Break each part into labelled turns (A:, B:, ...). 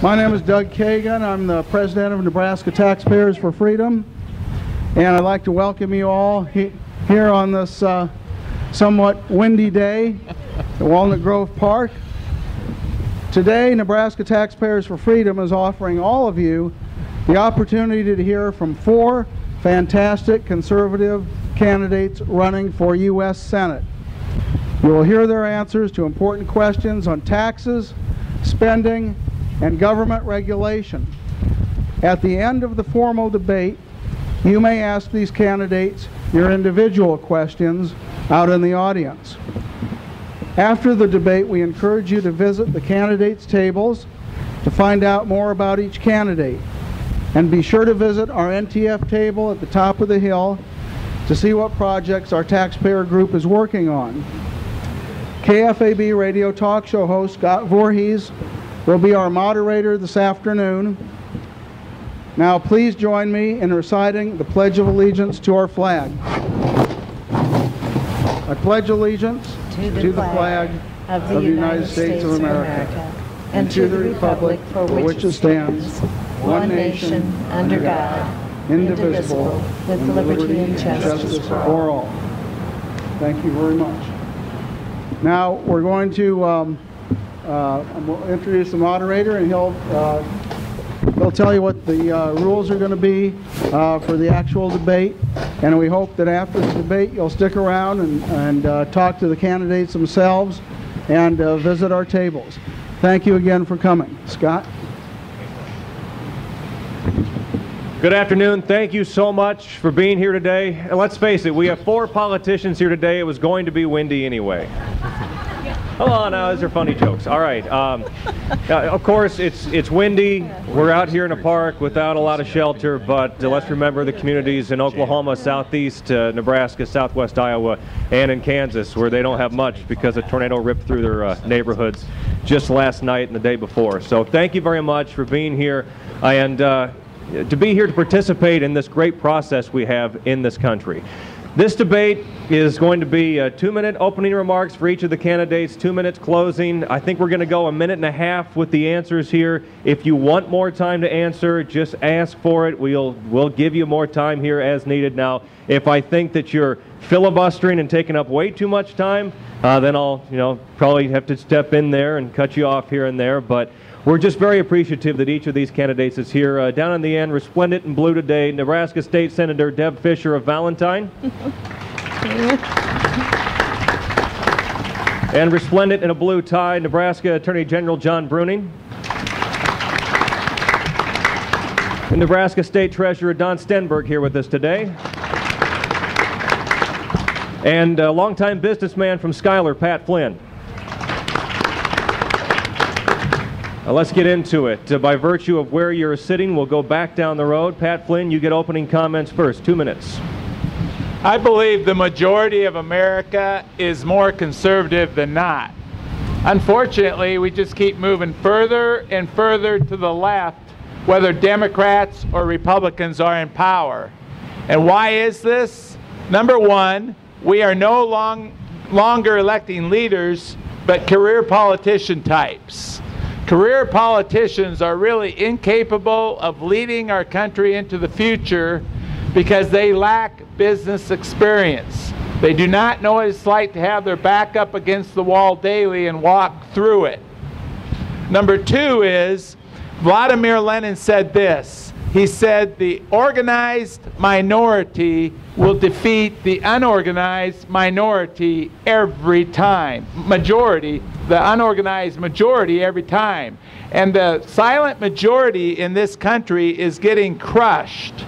A: My name is Doug Kagan. I'm the president of Nebraska Taxpayers for Freedom, and I'd like to welcome you all here on this somewhat windy day at Walnut Grove Park. Today, Nebraska Taxpayers for Freedom is offering all of you the opportunity to hear from 4 fantastic conservative candidates running for U.S. Senate. You will hear their answers to important questions on taxes, spending, and government regulation. At the end of the formal debate, you may ask these candidates your individual questions out in the audience. After the debate, we encourage you to visit the candidates' tables to find out more about each candidate. And be sure to visit our NTF table at the top of the hill to see what projects our taxpayer group is working on. KFAB radio talk show host Scott Voorhees will be our moderator this afternoon. Now please join me in reciting the Pledge of Allegiance to our flag. I pledge allegiance to the flag of the United States of America and to the republic for which it stands, one nation, under God, indivisible, with liberty and justice for all. Thank you very much. Now we're going to we'll introduce the moderator, and he'll tell you what the rules are going to be for the actual debate. And we hope that after the debate you'll stick around and talk to the candidates themselves and visit our tables. Thank you again for coming. Scott?
B: Good afternoon. Thank you so much for being here today. And let's face it, we have 4 politicians here today. It was going to be windy anyway. Hold on, now these are funny jokes. All right. Of course, it's windy. We're out here in a park without a lot of shelter, but let's remember the communities in Oklahoma, southeast Nebraska, southwest Iowa, and in Kansas, where they don't have much because a tornado ripped through their neighborhoods just last night and the day before. So thank you very much for being here and to be here to participate in this great process we have in this country. This debate is going to be 2-minute opening remarks for each of the candidates, 2 minutes closing. I think we're going to go 1.5 minutes with the answers here. If you want more time to answer, just ask for it. We'll give you more time here as needed. Now, if I think that you're filibustering and taking up way too much time, then I'll probably have to step in there and cut you off here and there. But we're just very appreciative that each of these candidates is here. Down in the end, resplendent in blue today, Nebraska State Senator Deb Fischer of Valentine. And resplendent in a blue tie, Nebraska Attorney General John Bruning. And Nebraska State Treasurer Don Stenberg here with us today. And a longtime businessman from Schuyler, Pat Flynn. Let's get into it. By virtue of where you're sitting, we'll go back down the road. Pat Flynn, you get opening comments first. 2 minutes.
C: I believe the majority of America is more conservative than not. Unfortunately, we just keep moving further and further to the left, whether Democrats or Republicans are in power. And why is this? Number one, we are no longer electing leaders, but career politician types. Career politicians are really incapable of leading our country into the future because they lack business experience. They do not know what it's like to have their back up against the wall daily and walk through it. Number two is, Vladimir Lenin said this. He said, the organized minority will defeat the unorganized minority every time. The unorganized majority every time. And the silent majority in this country is getting crushed.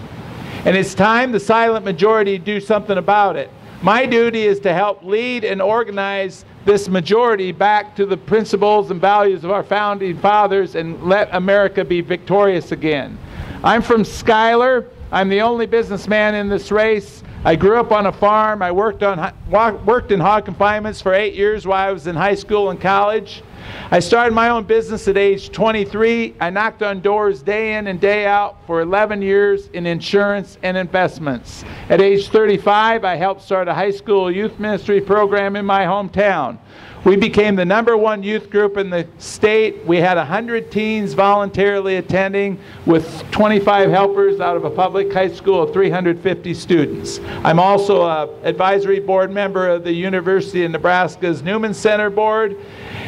C: And it's time the silent majority do something about it. My duty is to help lead and organize this majority back to the principles and values of our founding fathers and let America be victorious again. I'm from Schuyler. I'm the only businessman in this race. I grew up on a farm. I worked in hog confinements for 8 years while I was in high school and college. I started my own business at age 23. I knocked on doors day in and day out for 11 years in insurance and investments. At age 35, I helped start a high school youth ministry program in my hometown. We became the #1 youth group in the state. We had 100 teens voluntarily attending with 25 helpers out of a public high school of 350 students. I'm also an advisory board member of the University of Nebraska's Newman Center Board.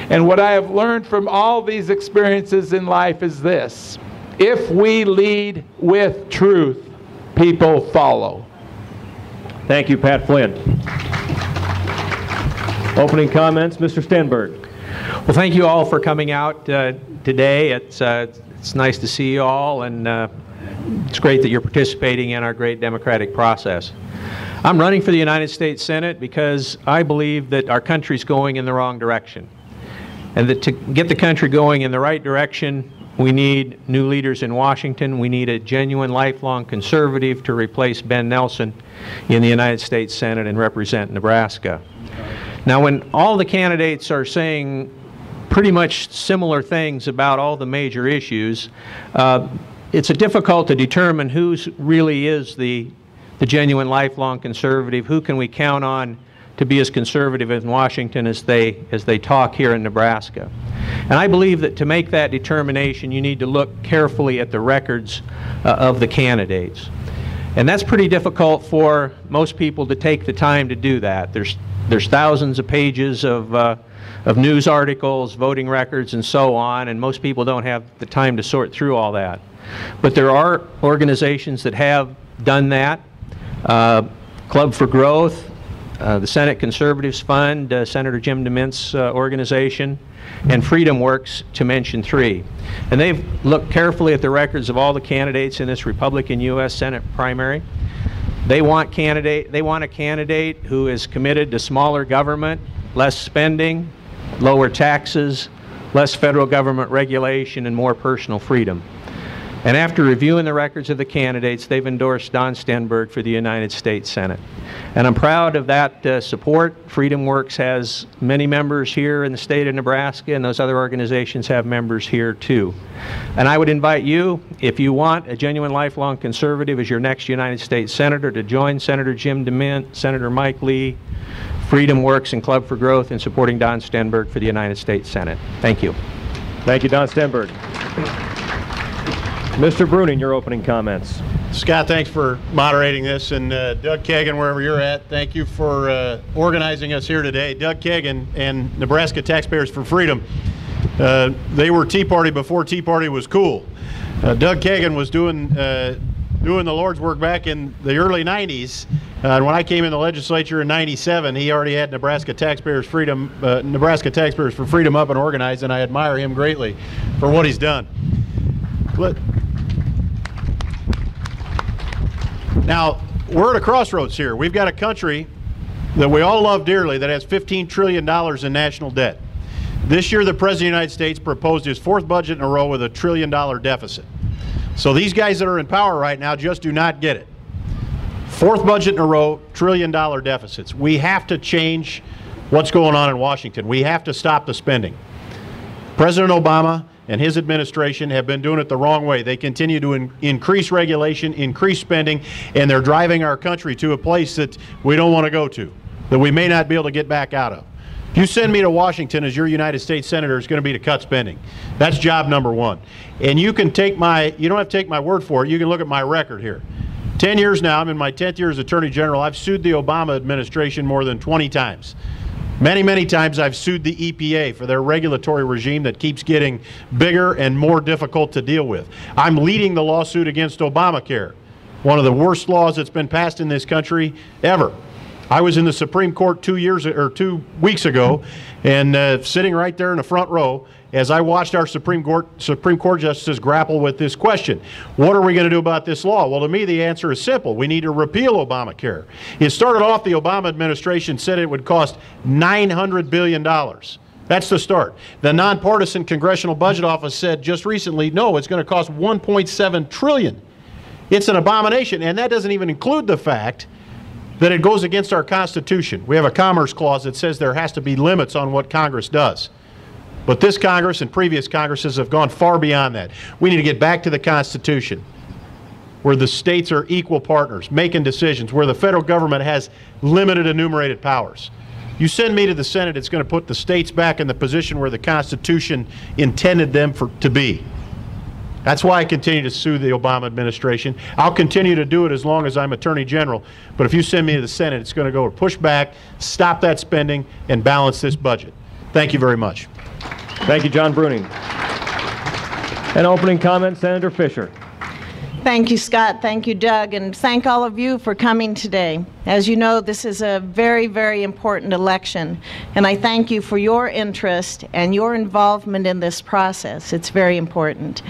C: And what I have learned from all these experiences in life is this: if we lead with truth, people follow.
B: Thank you, Pat Flynn. Opening comments, Mr. Stenberg.
D: Well, thank you all for coming out today. It's nice to see you all, and it's great that you're participating in our great democratic process. I'm running for the United States Senate because I believe that our country's going in the wrong direction, and that to get the country going in the right direction, we need new leaders in Washington. We need a genuine, lifelong conservative to replace Ben Nelson in the United States Senate and represent Nebraska. Now, when all the candidates are saying pretty much similar things about all the major issues, it's difficult to determine who really is the genuine lifelong conservative. Who can we count on to be as conservative in Washington as they talk here in Nebraska? And I believe that to make that determination, you need to look carefully at the records of the candidates. And that's pretty difficult for most people to take the time to do that. There's thousands of pages of news articles, voting records, and so on, and most people don't have the time to sort through all that. But there are organizations that have done that. Club for Growth, the Senate Conservatives Fund, Senator Jim DeMint's organization, and Freedom Works, to mention three. And they've looked carefully at the records of all the candidates in this Republican U.S. Senate primary. They want a candidate who is committed to smaller government, less spending, lower taxes, less federal government regulation, and more personal freedom. And after reviewing the records of the candidates, they've endorsed Don Stenberg for the United States Senate. And I'm proud of that support. Freedom Works has many members here in the state of Nebraska, and those other organizations have members here too. And I would invite you, if you want a genuine lifelong conservative as your next United States Senator, to join Senator Jim DeMint, Senator Mike Lee, Freedom Works, and Club for Growth in supporting Don Stenberg for the United States Senate. Thank you.
B: Thank you, Don Stenberg. Mr. Bruning, your opening comments.
E: Scott, thanks for moderating this, and Doug Kagan, wherever you're at, thank you for organizing us here today. Doug Kagan and Nebraska Taxpayers for Freedom, they were Tea Party before Tea Party was cool. Doug Kagan was doing the Lord's work back in the early 90s, and when I came in the legislature in 97, he already had Nebraska Taxpayers for Freedom up and organized, and I admire him greatly for what he's done. Now, we're at a crossroads here. We've got a country that we all love dearly that has $15 trillion in national debt. This year, the President of the United States proposed his fourth budget in a row with $1 trillion deficit. So these guys that are in power right now just do not get it. Fourth budget in a row, $1 trillion deficits. We have to change what's going on in Washington. We have to stop the spending. President Obama and his administration have been doing it the wrong way. They continue to increase regulation, increase spending, and they're driving our country to a place that we don't want to go to, that we may not be able to get back out of. If you send me to Washington as your United States Senator, it's going to be to cut spending. That's job number one. And you can take you don't have to take my word for it, you can look at my record here. 10 years now, I'm in my 10th year as Attorney General. I've sued the Obama administration more than 20 times. Many, many times I've sued the EPA for their regulatory regime that keeps getting bigger and more difficult to deal with. I'm leading the lawsuit against Obamacare, one of the worst laws that's been passed in this country ever. I was in the Supreme Court 2 weeks ago, and sitting right there in the front row as I watched our Supreme Court justices grapple with this question. What are we going to do about this law? Well, to me, the answer is simple. We need to repeal Obamacare. It started off, the Obama administration said it would cost $900 billion. That's the start. The nonpartisan Congressional Budget Office said just recently, no, it's going to cost $1.7 trillion. It's an abomination, and that doesn't even include the fact that it goes against our Constitution. We have a Commerce Clause that says there has to be limits on what Congress does. But this Congress and previous Congresses have gone far beyond that. We need to get back to the Constitution, where the states are equal partners, making decisions, where the federal government has limited enumerated powers. You send me to the Senate, it's going to put the states back in the position where the Constitution intended them to be. That's why I continue to sue the Obama administration. I'll continue to do it as long as I'm Attorney General. But if you send me to the Senate, it's going to go to push back, stop that spending, and balance this budget. Thank you very much.
B: Thank you, John Bruning. An opening comment, Senator Fisher.
F: Thank you, Scott. Thank you, Doug. And thank all of you for coming today. As you know, this is a very, very important election. And I thank you for your interest and your involvement in this process. It's very important.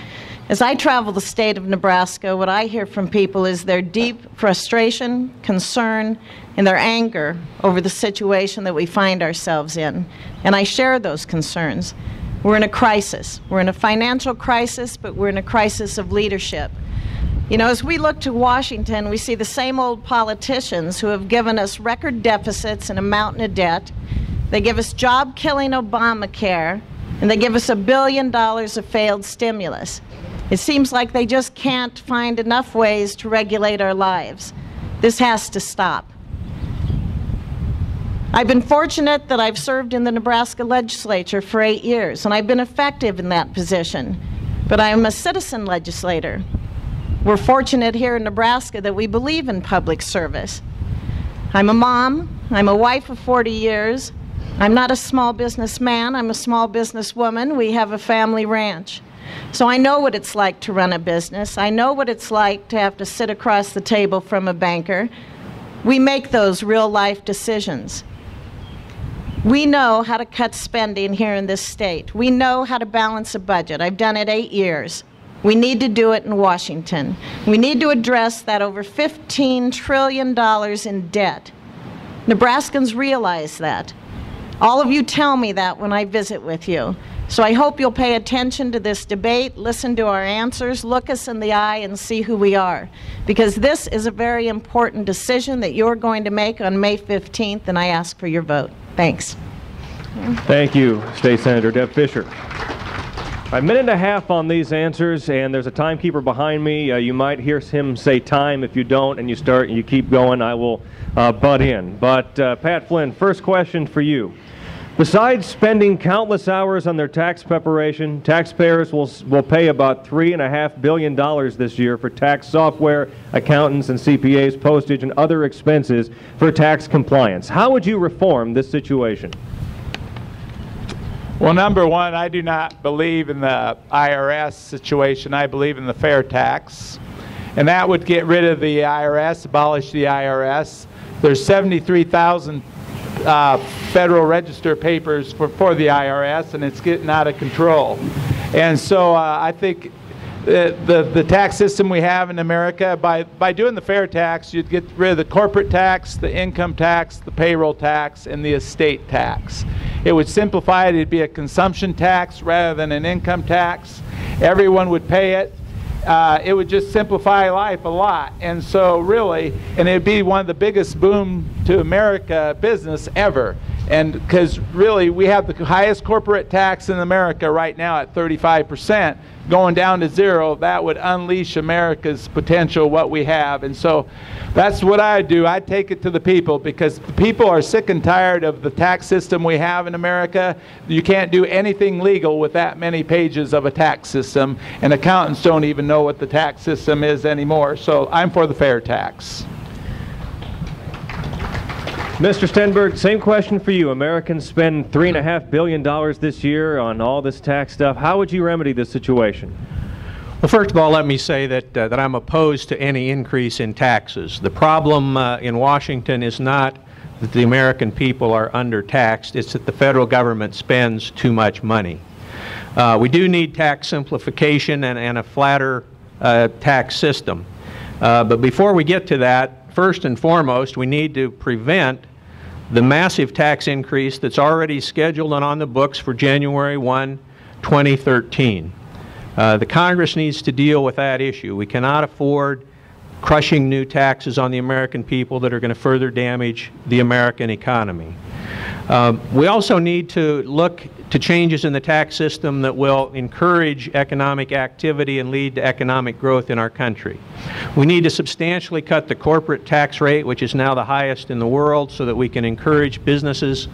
F: As I travel the state of Nebraska, what I hear from people is their deep frustration, concern, and their anger over the situation that we find ourselves in. And I share those concerns. We're in a crisis. We're in a financial crisis, but we're in a crisis of leadership. You know, as we look to Washington, we see the same old politicians who have given us record deficits and a mountain of debt. They give us job-killing Obamacare, and they give us $1 billion of failed stimulus. It seems like they just can't find enough ways to regulate our lives. This has to stop. I've been fortunate that I've served in the Nebraska legislature for 8 years, and I've been effective in that position. But I am a citizen legislator. We're fortunate here in Nebraska that we believe in public service. I'm a mom. I'm a wife of 40 years. I'm not a small businessman. I'm a small businesswoman. We have a family ranch. So I know what it's like to run a business. I know what it's like to have to sit across the table from a banker. We make those real-life decisions. We know how to cut spending here in this state. We know how to balance a budget. I've done it 8 years. We need to do it in Washington. We need to address that over $15 trillion in debt. Nebraskans realize that. All of you tell me that when I visit with you. So I hope you'll pay attention to this debate, listen to our answers, look us in the eye, and see who we are. Because this is a very important decision that you're going to make on May 15th, and I ask for your vote. Thanks.
B: Thank you, State Senator Deb Fisher. A minute and a half on these answers, and there's a timekeeper behind me. You might hear him say time. If you don't and you start and you keep going, I will butt in. But Pat Flynn, first question for you. Besides spending countless hours on their tax preparation, taxpayers will pay about $3.5 billion this year for tax software, accountants and CPAs, postage, and other expenses for tax compliance. How would you reform this situation?
C: Well, number one, I do not believe in the IRS situation. I believe in the fair tax. And that would get rid of the IRS, abolish the IRS. There's 73,000 Federal Register papers for the IRS, and it's getting out of control. And so I think the tax system we have in America, by doing the fair tax, you'd get rid of the corporate tax, the income tax, the payroll tax, and the estate tax. It would simplify it. It'd be a consumption tax rather than an income tax. Everyone would pay it. It would just simplify life a lot. And so really, and it'd be one of the biggest boom to America business ever. And because really we have the highest corporate tax in America right now at 35%. Going down to zero, that would unleash America's potential, what we have. And so that's what I do. I take it to the people, because the people are sick and tired of the tax system we have in America. You can't do anything legal with that many pages of a tax system, and accountants don't even know what the tax system is anymore. So I'm for the fair tax.
B: Mr. Stenberg, same question for you. Americans spend $3.5 billion this year on all this tax stuff. How would you remedy this situation?
D: Well, first of all, let me say that I'm opposed to any increase in taxes. The problem in Washington is not that the American people are undertaxed. It's that the federal government spends too much money. We do need tax simplification and a flatter tax system. But before we get to that, first and foremost, we need to prevent the massive tax increase that's already scheduled and on the books for January 1, 2013. The Congress needs to deal with that issue. We cannot afford crushing new taxes on the American people that are going to further damage the American economy. We also need to look to changes in the tax system that will encourage economic activity and lead to economic growth in our country. We need to substantially cut the corporate tax rate, which is now the highest in the world, so that we can encourage businesses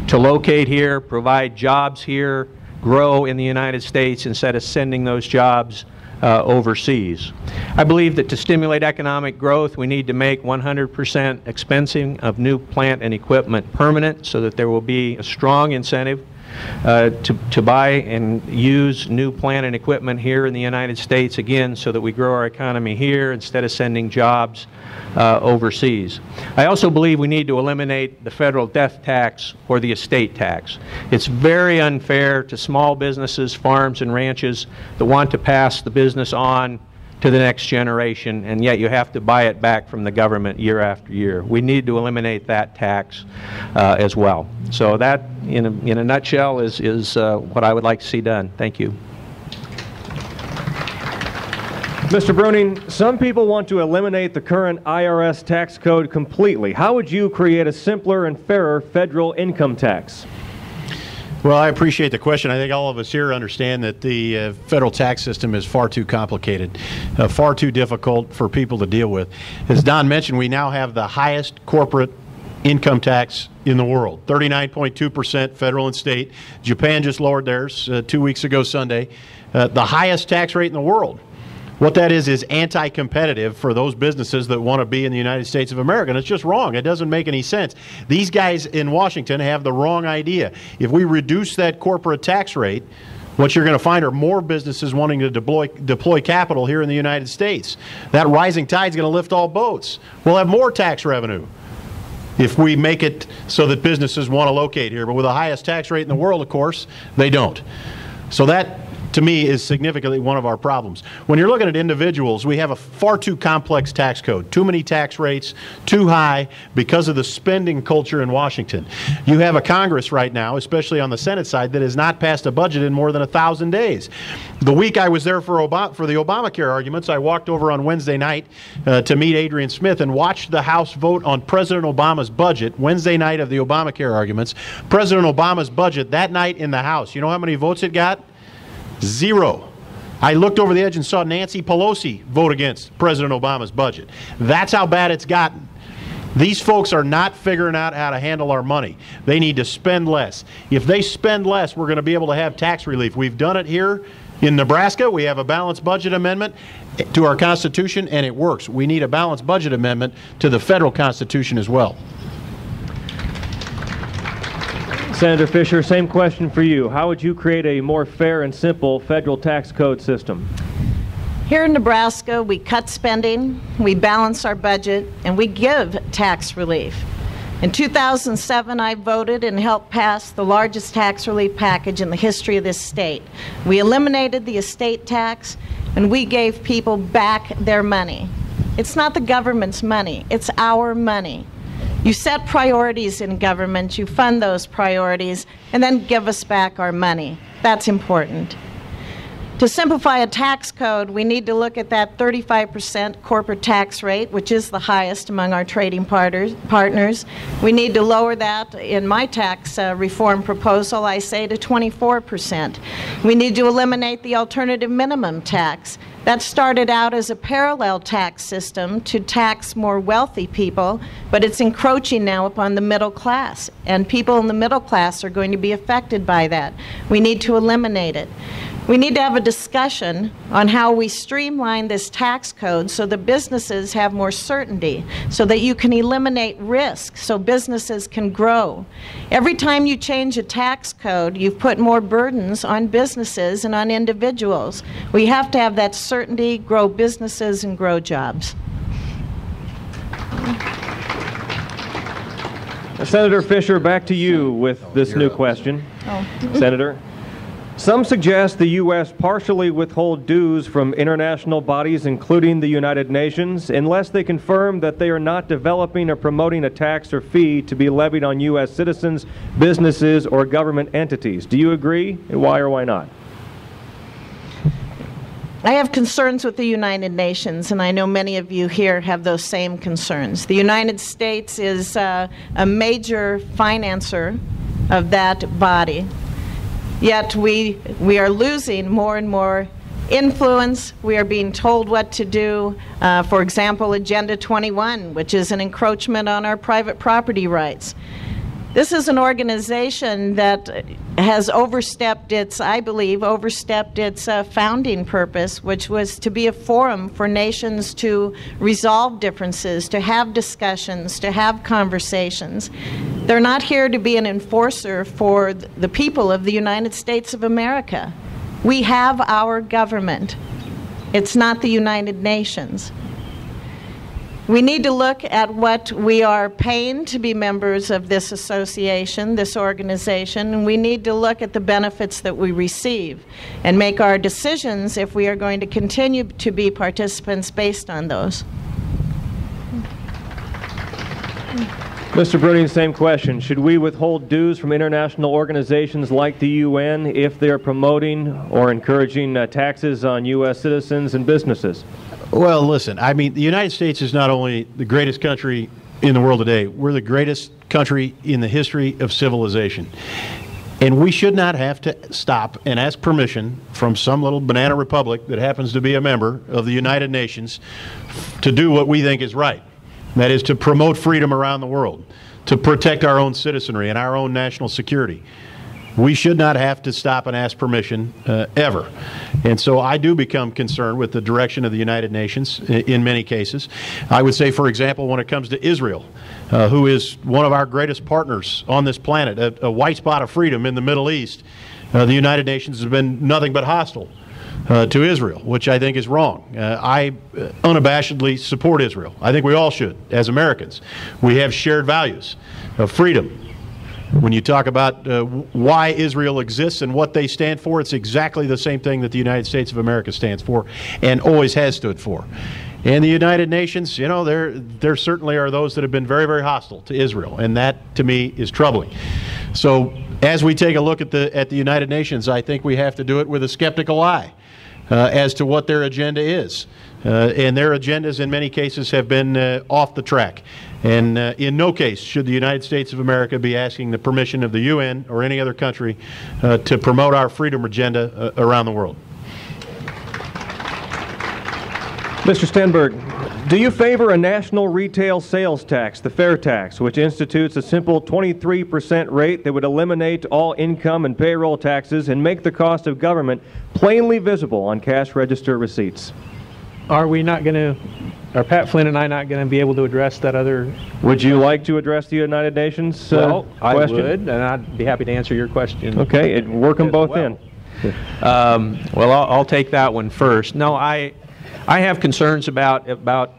D: to locate here, provide jobs here, grow in the United States instead of sending those jobs overseas. I believe that to stimulate economic growth, we need to make 100% expensing of new plant and equipment permanent, so that there will be a strong incentive to buy and use new plant and equipment here in the United States, again, so that we grow our economy here instead of sending jobs overseas. I also believe we need to eliminate the federal death tax or the estate tax. It's very unfair to small businesses, farms, and ranches that want to pass the business on to the next generation, and yet you have to buy it back from the government year after year. We need to eliminate that tax as well. So that, in a nutshell, is what I would like to see done. Thank you.
B: Mr. Bruning, some people want to eliminate the current IRS tax code completely. How would you create a simpler and fairer federal income tax?
E: Well, I appreciate the question. I think all of us here understand that the federal tax system is far too complicated, far too difficult for people to deal with. As Don mentioned, we now have the highest corporate income tax in the world, 39.2% federal and state. Japan just lowered theirs 2 weeks ago Sunday. The highest tax rate in the world. What that is anti-competitive for those businesses that want to be in the United States of America. And it's just wrong. It doesn't make any sense. These guys in Washington have the wrong idea. If we reduce that corporate tax rate, what you're going to find are more businesses wanting to deploy capital here in the United States. That rising tide is going to lift all boats. We'll have more tax revenue if we make it so that businesses want to locate here. But with the highest tax rate in the world, of course, they don't. So that, to me, is significantly one of our problems. When you're looking at individuals, we have a far too complex tax code, too many tax rates, too high because of the spending culture in Washington. You have a Congress right now, especially on the Senate side, that has not passed a budget in more than 1,000 days. The week I was there for the Obamacare arguments, I walked over on Wednesday night to meet Adrian Smith and watched the House vote on President Obama's budget, Wednesday night of the Obamacare arguments. President Obama's budget that night in the House, you know how many votes it got? 0. I looked over the edge and saw Nancy Pelosi vote against President Obama's budget. That's how bad it's gotten. These folks are not figuring out how to handle our money. They need to spend less. If they spend less, we're going to be able to have tax relief. We've done it here in Nebraska. We have a balanced budget amendment to our Constitution, and it works. We need a balanced budget amendment to the federal Constitution as well.
B: Senator Fisher, same question for you. How would you create a more fair and simple federal tax code system?
F: Here in Nebraska, we cut spending, we balance our budget, and we give tax relief. In 2007, I voted and helped pass the largest tax relief package in the history of this state. We eliminated the estate tax, and we gave people back their money. It's not the government's money, it's our money. You set priorities in government, you fund those priorities, and then give us back our money. That's important. To simplify a tax code, we need to look at that 35% corporate tax rate, which is the highest among our trading partners. We need to lower that. In my tax reform proposal, I say to 24%. We need to eliminate the alternative minimum tax. That started out as a parallel tax system to tax more wealthy people, but it's encroaching now upon the middle class, and people in the middle class are going to be affected by that. We need to eliminate it. We need to have a discussion on how we streamline this tax code so that businesses have more certainty, so that you can eliminate risk, so businesses can grow. Every time you change a tax code, you've put more burdens on businesses and on individuals. We have to have that certainty, grow businesses, and grow jobs.
B: Senator Fisher, back to you with this new question. Senator. Some suggest the U.S. partially withhold dues from international bodies, including the United Nations, unless they confirm that they are not developing or promoting a tax or fee to be levied on U.S. citizens, businesses, or government entities. Do you agree? And why or why not?
F: I have concerns with the United Nations, and I know many of you here have those same concerns. The United States is a major financer of that body. Yet we are losing more and more influence. We are being told what to do. For example, Agenda 21, which is an encroachment on our private property rights. This is an organization that has overstepped its, I believe, founding purpose, which was to be a forum for nations to resolve differences, to have discussions, to have conversations. They're not here to be an enforcer for the people of the United States of America. We have our government. It's not the United Nations. We need to look at what we are paying to be members of this association, this organization, and we need to look at the benefits that we receive and make our decisions if we are going to continue to be participants based on those.
B: Mr. Bruning, same question. Should we withhold dues from international organizations like the UN if they are promoting or encouraging taxes on U.S. citizens and businesses?
E: Well, listen, I mean, the United States is not only the greatest country in the world today, we're the greatest country in the history of civilization. And we should not have to stop and ask permission from some little banana republic that happens to be a member of the United Nations to do what we think is right. That is to promote freedom around the world, to protect our own citizenry and our own national security. We should not have to stop and ask permission ever. And so I do become concerned with the direction of the United Nations in many cases. I would say, for example, when it comes to Israel, who is one of our greatest partners on this planet, a white spot of freedom in the Middle East, the United Nations has been nothing but hostile to Israel, which I think is wrong. I unabashedly support Israel. I think we all should, as Americans. We have shared values of freedom. When you talk about why Israel exists and what they stand for, it's exactly the same thing that the United States of America stands for and always has stood for. And the United Nations, you know, there certainly are those that have been very, very hostile to Israel, and that, to me, is troubling. So as we take a look at the United Nations, I think we have to do it with a skeptical eye as to what their agenda is. And their agendas, in many cases, have been off the track. And in no case should the United States of America be asking the permission of the UN or any other country to promote our freedom agenda around the world.
B: Mr. Stenberg, do you favor a national retail sales tax, the fair tax, which institutes a simple 23% rate that would eliminate all income and payroll taxes and make the cost of government plainly visible on cash register receipts?
D: Are Pat Flynn and I not going to be able to address that other?
B: Would you like to address the United Nations question?
D: I would, and I'd be happy to answer your question.
B: Okay, work them both in.
D: Well, I'll take that one first. No, I have concerns about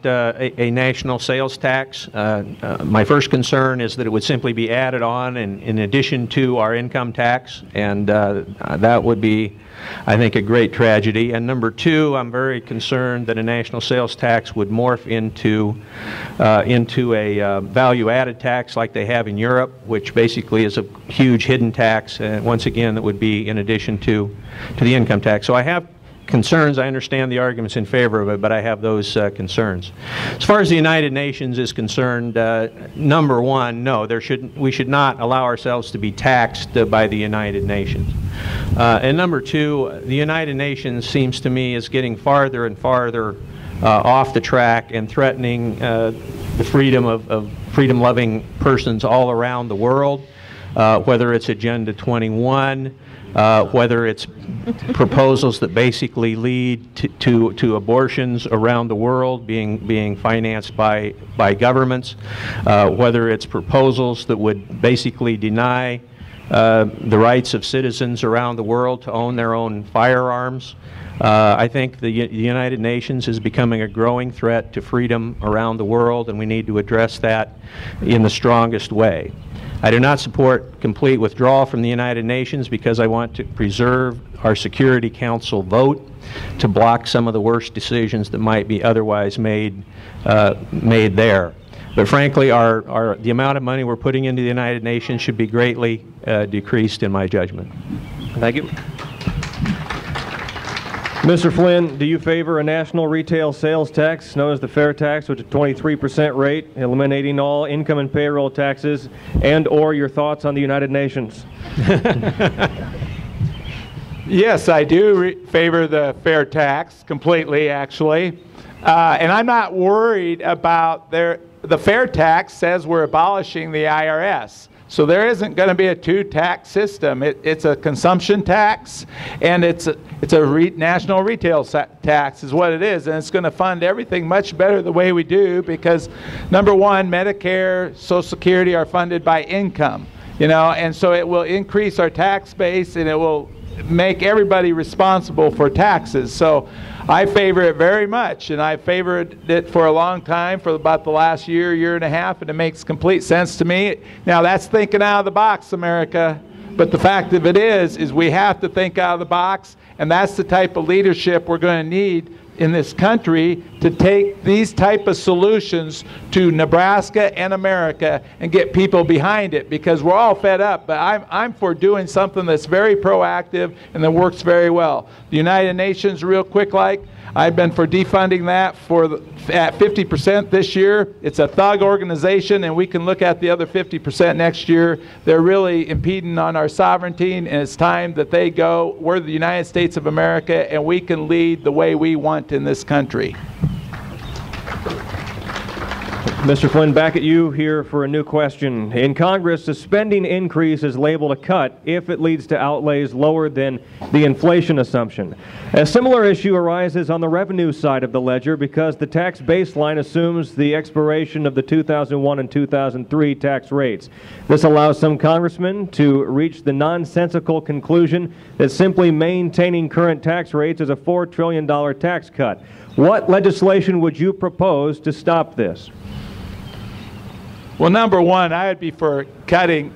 D: a national sales tax. My first concern is that it would simply be added on in addition to our income tax, and that would be, I think, a great tragedy. And number two, I'm very concerned that a national sales tax would morph into a value-added tax like they have in Europe, which basically is a huge hidden tax. Once again, that would be in addition to the income tax. So I have concerns. I understand the arguments in favor of it, but I have those concerns. As far as the United Nations is concerned, number one, no, we should not allow ourselves to be taxed by the United Nations. And number two, the United Nations seems to me is getting farther and farther off the track and threatening the freedom of freedom-loving persons all around the world, whether it's Agenda 21, whether it's proposals that basically lead to abortions around the world being financed by governments, whether it's proposals that would basically deny the rights of citizens around the world to own their own firearms. I think the United Nations is becoming a growing threat to freedom around the world, and we need to address that in the strongest way. I do not support complete withdrawal from the United Nations because I want to preserve our Security Council vote to block some of the worst decisions that might be otherwise made there. But frankly, the amount of money we're putting into the United Nations should be greatly decreased in my judgment.
B: Thank you. Mr. Flynn, do you favor a national retail sales tax known as the fair tax, which is a 23% rate, eliminating all income and payroll taxes, and or your thoughts on the United Nations?
C: Yes, I do favor the fair tax completely, actually. And I'm not worried about the fair tax says we're abolishing the IRS. So there isn't going to be a two-tax system. It's a consumption tax, and it's a national retail tax is what it is, and it's going to fund everything much better the way we do because, number one, Medicare, Social Security are funded by income, you know, and so it will increase our tax base, and it will make everybody responsible for taxes. So I favor it very much, and I favored it for a long time, for about the last year and a half, and it makes complete sense to me. Now that's thinking out of the box, America, but the fact of it is we have to think out of the box, and that's the type of leadership we're going to need in this country to take these type of solutions to Nebraska and America and get people behind it, because we're all fed up. But I'm for doing something that's very proactive and that works very well. The United Nations, real quick, like I've been for defunding that at 50% this year. It's a thug organization, and we can look at the other 50% next year. They're really impeding on our sovereignty, and it's time that they go. We're the United States of America, and we can lead the way we want in this country.
B: Mr. Flynn, back at you here for a new question. In Congress, a spending increase is labeled a cut if it leads to outlays lower than the inflation assumption. A similar issue arises on the revenue side of the ledger because the tax baseline assumes the expiration of the 2001 and 2003 tax rates. This allows some congressmen to reach the nonsensical conclusion that simply maintaining current tax rates is a $4 trillion tax cut. What legislation would you propose to stop this?
C: Well, number one, I would be for cutting.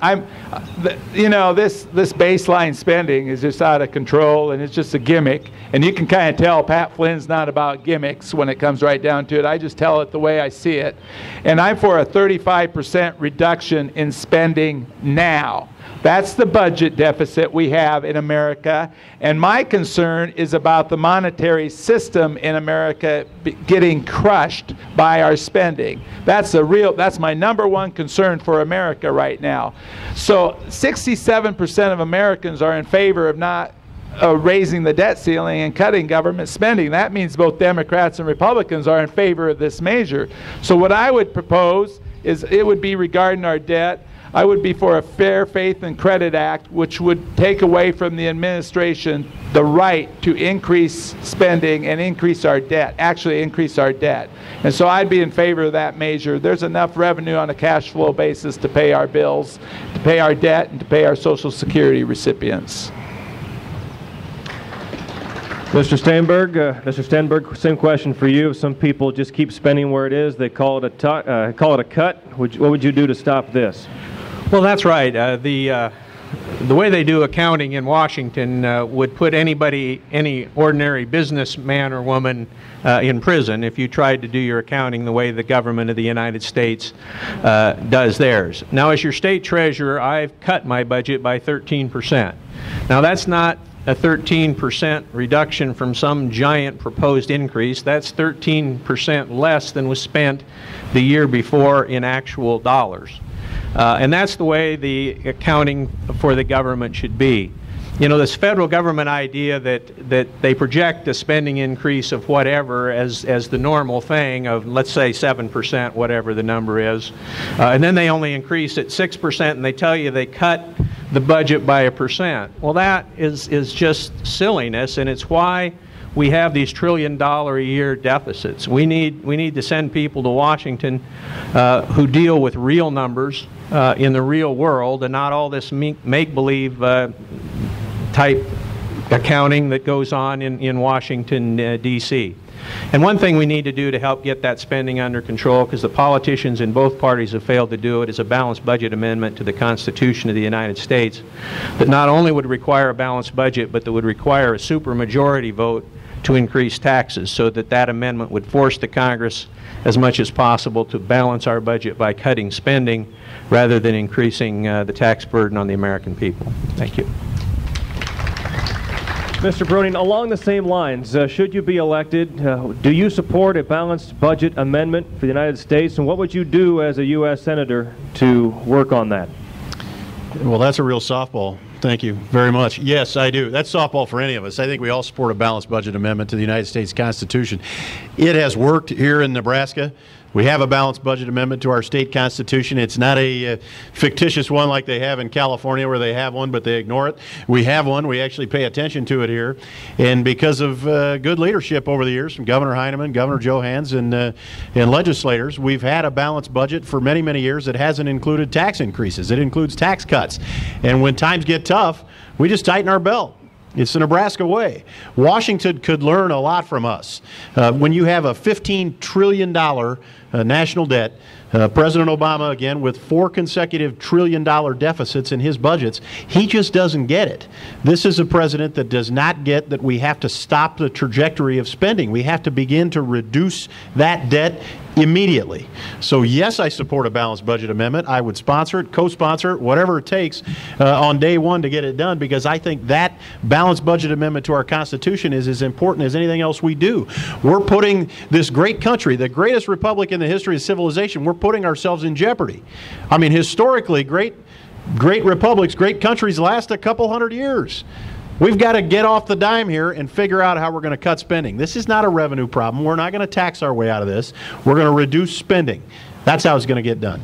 C: You know, this baseline spending is just out of control, and it's just a gimmick. And you can kind of tell Pat Flynn's not about gimmicks when it comes right down to it. I just tell it the way I see it. And I'm for a 35% reduction in spending now. That's the budget deficit we have in America, and my concern is about the monetary system in America getting crushed by our spending. That's my number one concern for America right now. So 67% of Americans are in favor of not raising the debt ceiling and cutting government spending. That means both Democrats and Republicans are in favor of this measure. So what I would propose is it would be regarding our debt. I would be for a Fair Faith and Credit Act, which would take away from the administration the right to increase spending and increase our debt, actually increase our debt. And so I'd be in favor of that measure. There's enough revenue on a cash flow basis to pay our bills, to pay our debt, and to pay our Social Security recipients.
B: Mr. Stenberg, same question for you. Some people just keep spending where it is. They call it a cut. What would you do to stop this?
D: Well, that's right. The way they do accounting in Washington would put any ordinary businessman or woman in prison if you tried to do your accounting the way the government of the United States does theirs. Now, as your state treasurer, I've cut my budget by 13%. Now, that's not a 13% reduction from some giant proposed increase. That's 13% less than was spent the year before in actual dollars. And that's the way the accounting for the government should be. You know, this federal government idea that they project a spending increase of whatever as the normal thing of, let's say, 7%, whatever the number is, and then they only increase it 6%, and they tell you they cut the budget by 1%. Well, that is just silliness, and it's why we have these $1 trillion a year deficits. We need to send people to Washington who deal with real numbers in the real world, and not all this make-believe type accounting that goes on in Washington, D.C. And one thing we need to do to help get that spending under control, because the politicians in both parties have failed to do it, is a balanced budget amendment to the Constitution of the United States that not only would require a balanced budget, but that would require a supermajority vote to increase taxes, so that amendment would force the Congress as much as possible to balance our budget by cutting spending rather than increasing the tax burden on the American people. Thank you.
B: Mr. Bruning, along the same lines, should you be elected, do you support a balanced budget amendment for the United States, and what would you do as a U.S. Senator to work on that?
E: Well, that's a real softball Thank you very much. Yes, I do. That's softball for any of us. I think we all support a balanced budget amendment to the United States Constitution. It has worked here in Nebraska. We have a balanced budget amendment to our state constitution. It's not a fictitious one like they have in California where they have one but they ignore it. We have one. We actually pay attention to it here. And because of good leadership over the years from Governor Heineman, Governor Johans, and legislators, we've had a balanced budget for many, many years that hasn't included tax increases. It includes tax cuts. And when times get tough, we just tighten our belt. It's the Nebraska way. Washington could learn a lot from us. When you have a $15 trillion national debt, President Obama, again, with 4 consecutive trillion-dollar deficits in his budgets, he just doesn't get it. This is a president that does not get that we have to stop the trajectory of spending. We have to begin to reduce that debt immediately. So yes, I support a balanced budget amendment. I would sponsor it, co-sponsor it, whatever it takes on day one to get it done, because I think that balanced budget amendment to our Constitution is as important as anything else we do. We're putting this great country, the greatest republic in the history of civilization, we're putting ourselves in jeopardy. I mean, historically, great republics, great countries last a couple hundred years. We've got to get off the dime here and figure out how we're going to cut spending. This is not a revenue problem. We're not going to tax our way out of this. We're going to reduce spending. That's how it's going to get done.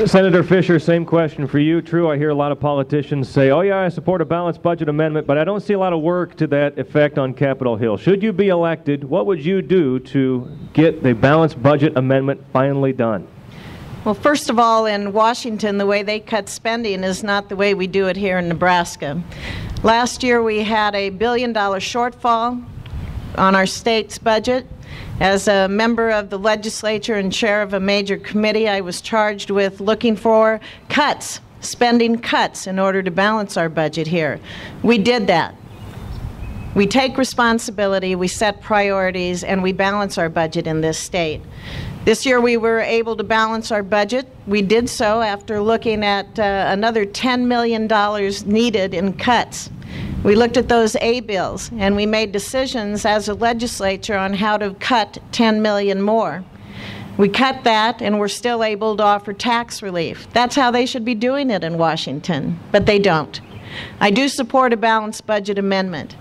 B: Senator Fisher, same question for you. True, I hear a lot of politicians say, oh yeah, I support a balanced budget amendment, but I don't see a lot of work to that effect on Capitol Hill. Should you be elected, what would you do to get the balanced budget amendment finally done?
F: Well, first of all, in Washington, the way they cut spending is not the way we do it here in Nebraska. Last year, we had a $1 billion shortfall on our state's budget. As a member of the legislature and chair of a major committee, I was charged with looking for cuts, spending cuts, in order to balance our budget here. We did that. We take responsibility, we set priorities, and we balance our budget in this state. This year we were able to balance our budget. We did so after looking at another $10 million needed in cuts. We looked at those A bills and we made decisions as a legislature on how to cut $10 million more. We cut that and we're still able to offer tax relief. That's how they should be doing it in Washington, but they don't. I do support a balanced budget amendment.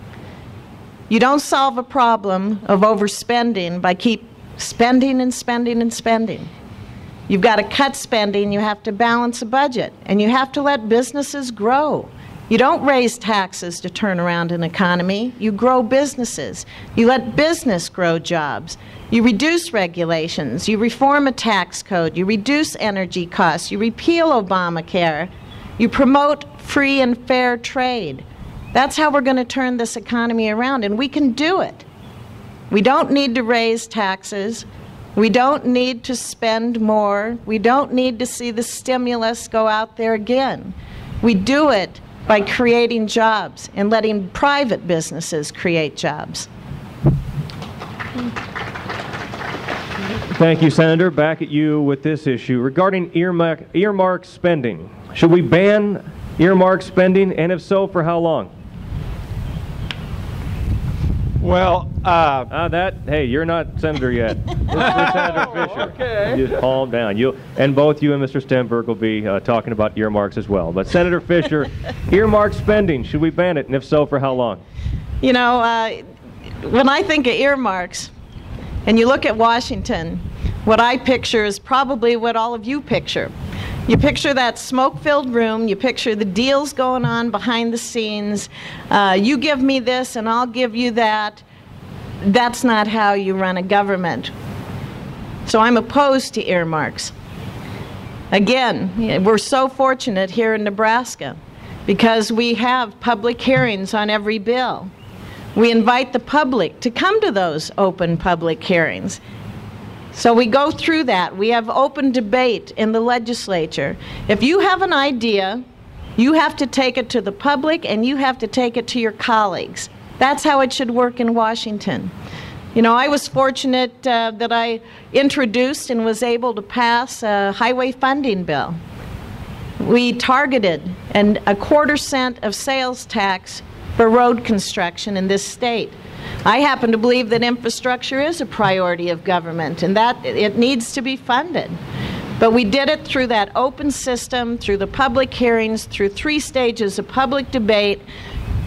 F: You don't solve a problem of overspending by keep spending and spending and spending. You've got to cut spending, you have to balance a budget, and you have to let businesses grow. You don't raise taxes to turn around an economy. You grow businesses. You let business grow jobs. You reduce regulations. You reform a tax code. You reduce energy costs. You repeal Obamacare. You promote free and fair trade. That's how we're going to turn this economy around, and we can do it. We don't need to raise taxes. We don't need to spend more. We don't need to see the stimulus go out there again. We do it by creating jobs and letting private businesses create jobs.
B: Thank you, Senator. Back at you with this issue. Regarding earmark spending, should we ban earmark spending, and if so, for how long?
C: Well,
B: hey, you're not senator yet. This is for Senator Fisher.
C: Okay.
B: You just calm down. And both you and Mr. Stenberg will be talking about earmarks as well. But Senator Fisher, earmark spending, should we ban it, and if so, for how long?
F: You know, when I think of earmarks, and you look at Washington, what I picture is probably what all of you picture. You picture that smoke-filled room, you picture the deals going on behind the scenes, you give me this and I'll give you that. That's not how you run a government. So I'm opposed to earmarks. Again, we're so fortunate here in Nebraska because we have public hearings on every bill. We invite the public to come to those open public hearings. So we go through that. We have open debate in the legislature. If you have an idea, you have to take it to the public and you have to take it to your colleagues. That's how it should work in Washington. You know, I was fortunate that I introduced and was able to pass a highway funding bill. We targeted a 1/4 cent of sales tax for road construction in this state. I happen to believe that infrastructure is a priority of government and that it needs to be funded. But we did it through that open system, through the public hearings, through 3 stages of public debate,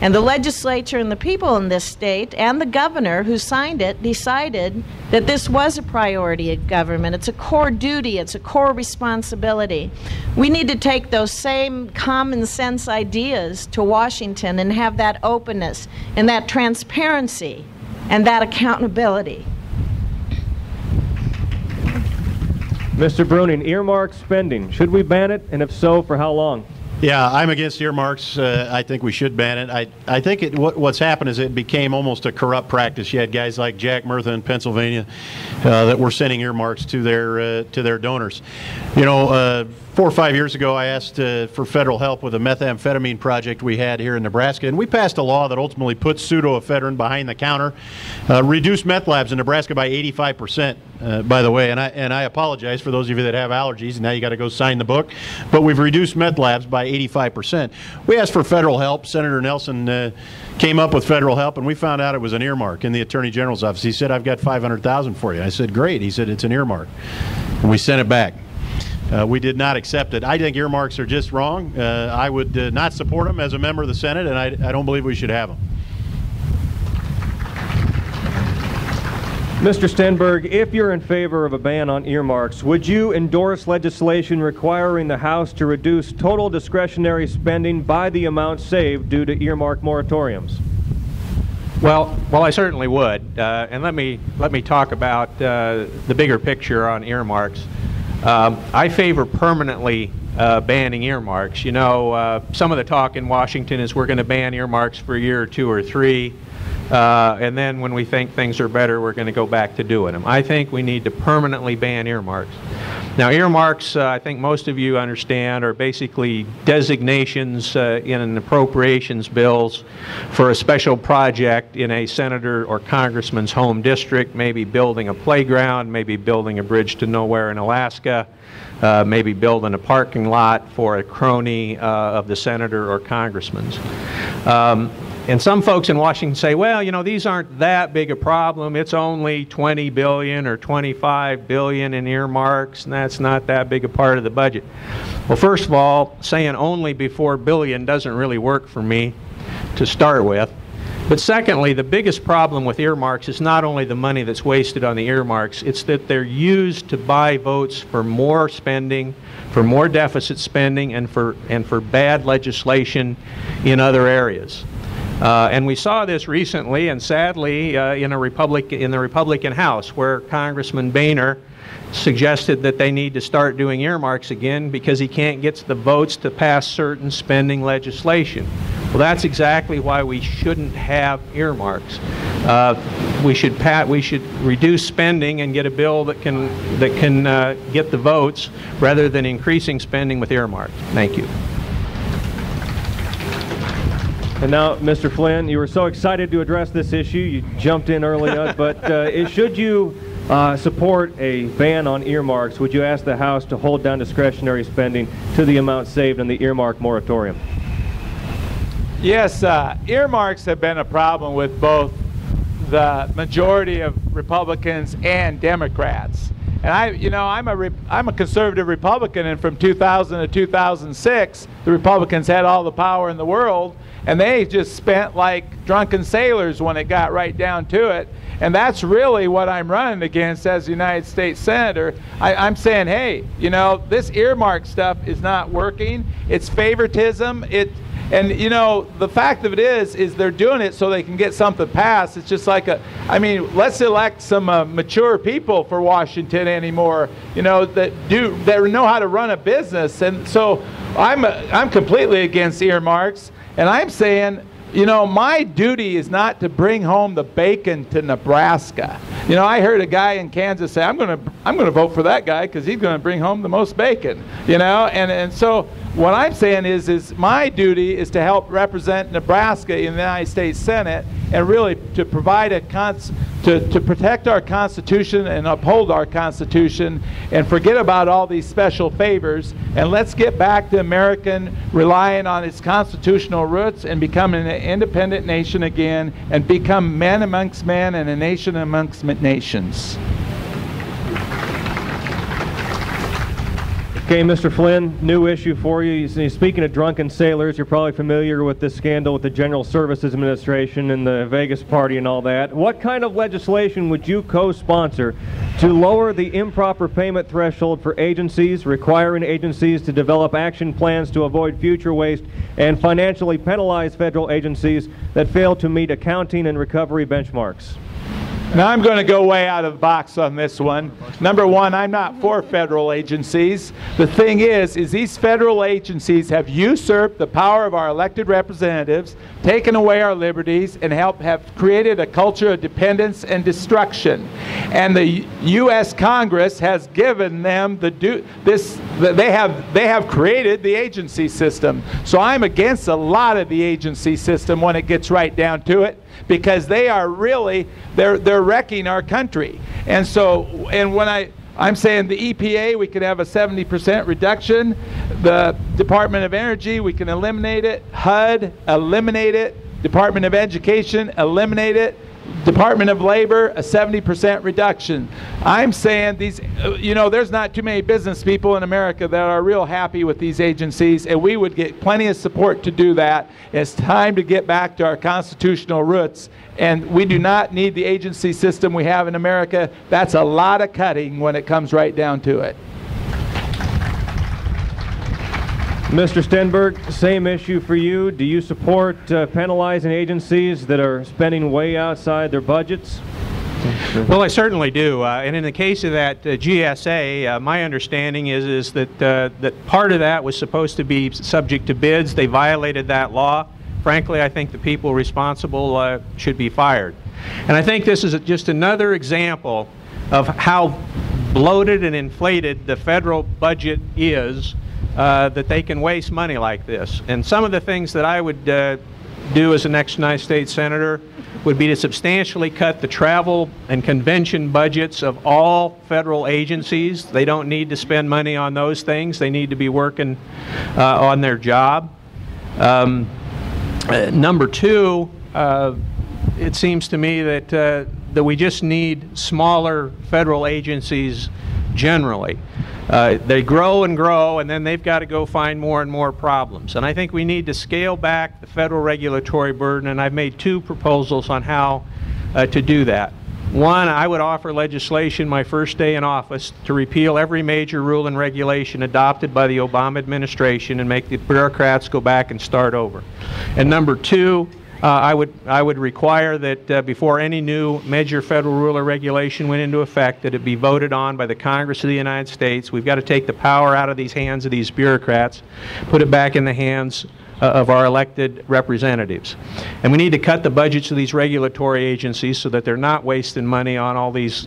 F: and the legislature and the people in this state and the governor who signed it decided that this was a priority of government. It's a core duty. It's a core responsibility. We need to take those same common sense ideas to Washington and have that openness and that transparency and that accountability.
B: Mr. Bruning, earmark spending. Should we ban it? And if so, for how long?
E: Yeah, I'm against earmarks. I think we should ban it. I think what's happened is it became almost a corrupt practice. You had guys like Jack Murtha in Pennsylvania that were sending earmarks to their donors. You know, 4 or 5 years ago, I asked for federal help with a methamphetamine project we had here in Nebraska, and we passed a law that ultimately put pseudoephedrine behind the counter, reduced meth labs in Nebraska by 85%. By the way, and I apologize for those of you that have allergies, and now you got to go sign the book. But we've reduced meth labs by 85%. We asked for federal help. Senator Nelson came up with federal help, and we found out it was an earmark in the Attorney General's office. He said, "I've got $500,000 for you." I said, "Great." He said, "It's an earmark," and we sent it back. We did not accept it. I think earmarks are just wrong. I would not support them as a member of the Senate, and I don't believe we should have them.
B: Mr. Stenberg, if you're in favor of a ban on earmarks, would you endorse legislation requiring the House to reduce total discretionary spending by the amount saved due to earmark moratoriums?
D: Well, I certainly would. And let me talk about the bigger picture on earmarks. I favor permanently banning earmarks. You know, some of the talk in Washington is we're going to ban earmarks for a year or 2 or 3. And then when we think things are better, we're going to go back to doing them. I think we need to permanently ban earmarks. Now, earmarks, I think most of you understand, are basically designations in an appropriations bills for a special project in a senator or congressman's home district, maybe building a playground, maybe building a bridge to nowhere in Alaska, maybe building a parking lot for a crony of the senator or congressman's. And some folks in Washington say, well, you know, these aren't that big a problem. It's only $20 billion or $25 billion in earmarks, and that's not that big a part of the budget. Well, first of all, saying only before billion doesn't really work for me to start with. But secondly, the biggest problem with earmarks is not only the money that's wasted on the earmarks, it's that they're used to buy votes for more spending, for more deficit spending, and for bad legislation in other areas. And we saw this recently, and sadly, in the Republican House, where Congressman Boehner suggested that they need to start doing earmarks again because he can't get the votes to pass certain spending legislation. Well, that's exactly why we shouldn't have earmarks. We should reduce spending and get a bill that can get the votes rather than increasing spending with earmarks. Thank you.
B: And now, Mr. Flynn, you were so excited to address this issue, you jumped in early on, but should you support a ban on earmarks, would you ask the House to hold down discretionary spending to the amount saved in the earmark moratorium?
C: Yes, earmarks have been a problem with both the majority of Republicans and Democrats. And I'm a conservative Republican, and from 2000 to 2006, the Republicans had all the power in the world, and they just spent like drunken sailors when it got right down to it. And that's really what I'm running against as a United States Senator. I'm saying, hey, you know, this earmark stuff is not working. It's favoritism. And you know, the fact of it is they're doing it so they can get something passed. It's just like let's elect some mature people for Washington anymore, you know, that know how to run a business. And so I'm completely against earmarks, and I'm saying, you know, my duty is not to bring home the bacon to Nebraska. You know, I heard a guy in Kansas say, I'm going to vote for that guy because he's going to bring home the most bacon. You know, and so what I'm saying is my duty is to help represent Nebraska in the United States Senate, and really to provide to protect our Constitution and uphold our Constitution, and forget about all these special favors, and let's get back to American relying on its constitutional roots and becoming an independent nation again, and become men amongst men and a nation amongst nations.
B: Okay, Mr. Flynn, new issue for you. Speaking of drunken sailors, you're probably familiar with this scandal with the General Services Administration and the Vegas party and all that. What kind of legislation would you co-sponsor to lower the improper payment threshold for agencies, requiring agencies to develop action plans to avoid future waste, and financially penalize federal agencies that fail to meet accounting and recovery benchmarks?
C: Now I'm going to go way out of the box on this one. Number one, I'm not for federal agencies. The thing is these federal agencies have usurped the power of our elected representatives, taken away our liberties, and have created a culture of dependence and destruction. And the U.S. Congress has given them they have created the agency system. So I'm against a lot of the agency system when it gets right down to it, because they are really, they're wrecking our country. And so, and when I'm saying the EPA, we could have a 70% reduction. The Department of Energy, we can eliminate it. HUD, eliminate it. Department of Education, eliminate it. Department of Labor, a 70% reduction. I'm saying these, there's not too many business people in America that are real happy with these agencies, and we would get plenty of support to do that. It's time to get back to our constitutional roots, and we do not need the agency system we have in America. That's a lot of cutting when it comes right down to it.
B: Mr. Stenberg, same issue for you. Do you support penalizing agencies that are spending way outside their budgets?
D: Well, I certainly do. And in the case of that GSA, my understanding is that that part of that was supposed to be subject to bids. They violated that law. Frankly, I think the people responsible should be fired. And I think this is just another example of how bloated and inflated the federal budget is, that they can waste money like this. And some of the things that I would do as the next United States Senator would be to substantially cut the travel and convention budgets of all federal agencies. They don't need to spend money on those things. They need to be working on their job. Number two, it seems to me that we just need smaller federal agencies generally. They grow and grow, and then they've got to go find more and more problems. And I think we need to scale back the federal regulatory burden, and I've made two proposals on how to do that. One, I would offer legislation my first day in office to repeal every major rule and regulation adopted by the Obama administration and make the bureaucrats go back and start over. And number two, I would require that before any new major federal rule or regulation went into effect, that it be voted on by the Congress of the United States. We've got to take the power out of these hands of these bureaucrats, put it back in the hands of our elected representatives. And we need to cut the budgets of these regulatory agencies so that they're not wasting money on all these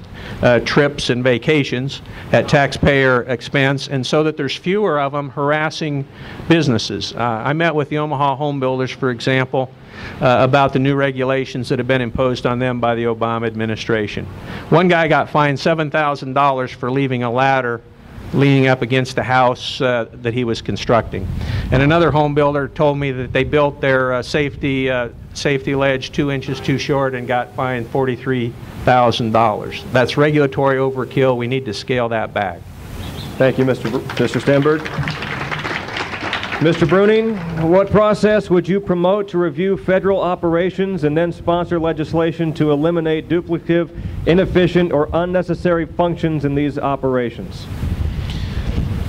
D: trips and vacations at taxpayer expense, and so that there's fewer of them harassing businesses. I met with the Omaha home builders, for example, about the new regulations that have been imposed on them by the Obama administration. One guy got fined $7,000 for leaving a ladder leaning up against the house that he was constructing. And another home builder told me that they built their safety ledge 2 inches too short and got fined $43,000. That's regulatory overkill. We need to scale that back.
B: Thank you, Mr. Stenberg. Mr. Bruning, what process would you promote to review federal operations and then sponsor legislation to eliminate duplicative, inefficient, or unnecessary functions in these operations?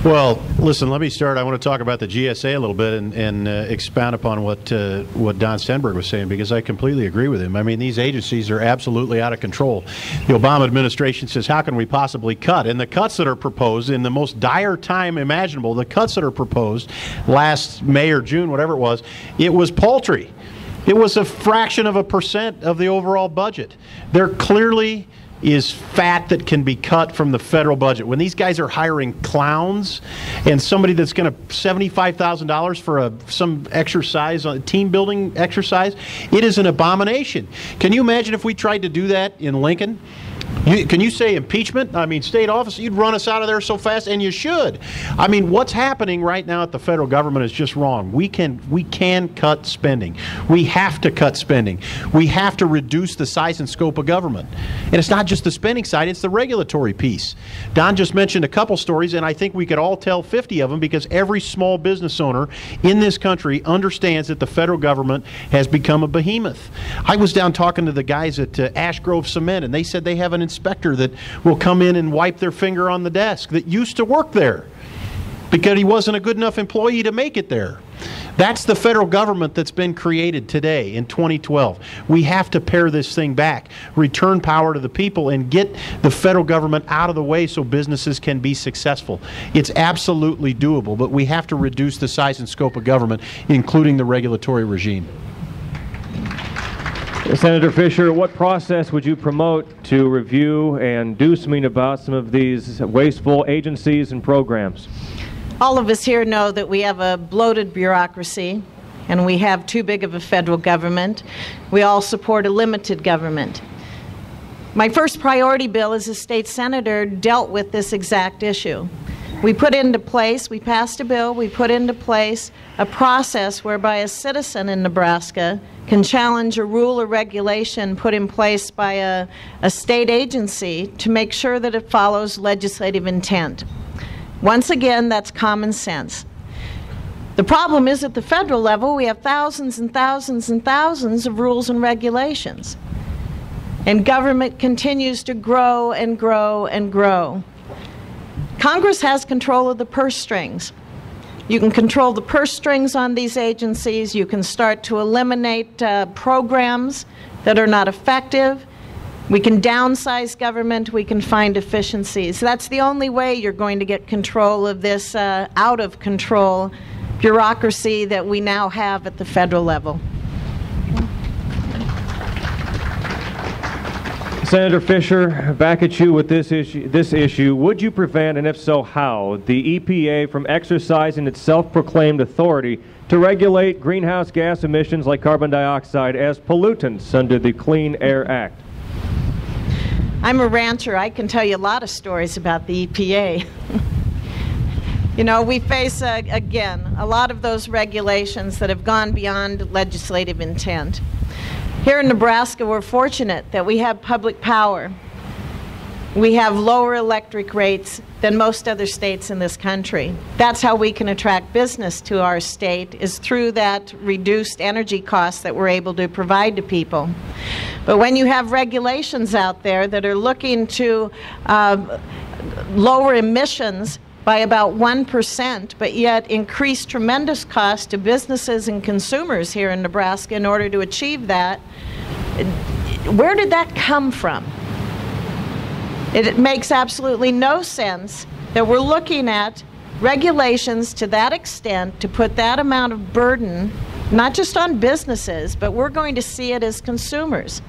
E: Well, listen, let me start. I want to talk about the GSA a little bit and expound upon what Don Stenberg was saying, because I completely agree with him. I mean, these agencies are absolutely out of control. The Obama administration says, how can we possibly cut? And the cuts that are proposed in the most dire time imaginable, the cuts that are proposed last May or June, whatever it was paltry. It was a fraction of a % of the overall budget. There clearly is fat that can be cut from the federal budget. When these guys are hiring clowns and somebody that's going to $75,000 for some exercise, a team building exercise, it is an abomination. Can you imagine if we tried to do that in Lincoln? Can you say impeachment? I mean, state office, you'd run us out of there so fast, and you should. I mean, what's happening right now at the federal government is just wrong. We can cut spending. We have to cut spending. We have to reduce the size and scope of government. And it's not just the spending side, it's the regulatory piece. Don just mentioned a couple stories, and I think we could all tell 50 of them, because every small business owner in this country understands that the federal government has become a behemoth. I was down talking to the guys at Ash Grove Cement, and they said they have an inspector that will come in and wipe their finger on the desk that used to work there because he wasn't a good enough employee to make it there. That's the federal government that's been created today in 2012. We have to pare this thing back, return power to the people, and get the federal government out of the way so businesses can be successful. It's absolutely doable, but we have to reduce the size and scope of government, including the regulatory regime.
B: Senator Fisher, what process would you promote to review and do something about some of these wasteful agencies and programs?
F: All of us here know that we have a bloated bureaucracy and we have too big of a federal government. We all support a limited government. My first priority bill as a state senator dealt with this exact issue. We passed a bill, we put into place a process whereby a citizen in Nebraska can challenge a rule or regulation put in place by a state agency to make sure that it follows legislative intent. Once again, that's common sense. The problem is at the federal level, we have thousands and thousands and thousands of rules and regulations. And government continues to grow and grow and grow. Congress has control of the purse strings. You can control the purse strings on these agencies. You can start to eliminate programs that are not effective. We can downsize government. We can find efficiencies. That's the only way you're going to get control of this out-of-control bureaucracy that we now have at the federal level.
B: Senator Fisher, back at you with this issue. Would you prevent, and if so, how, the EPA from exercising its self-proclaimed authority to regulate greenhouse gas emissions like carbon dioxide as pollutants under the Clean Air Act?
F: I'm a rancher. I can tell you a lot of stories about the EPA. You know, we face, again, a lot of those regulations that have gone beyond legislative intent. Here in Nebraska, we're fortunate that we have public power. We have lower electric rates than most other states in this country. That's how we can attract business to our state, is through that reduced energy costs that we're able to provide to people. But when you have regulations out there that are looking to lower emissions by about 1%, but yet increase tremendous costs to businesses and consumers here in Nebraska in order to achieve that, where did that come from? It makes absolutely no sense that we're looking at regulations to that extent to put that amount of burden, not just on businesses, but we're going to see it as consumers.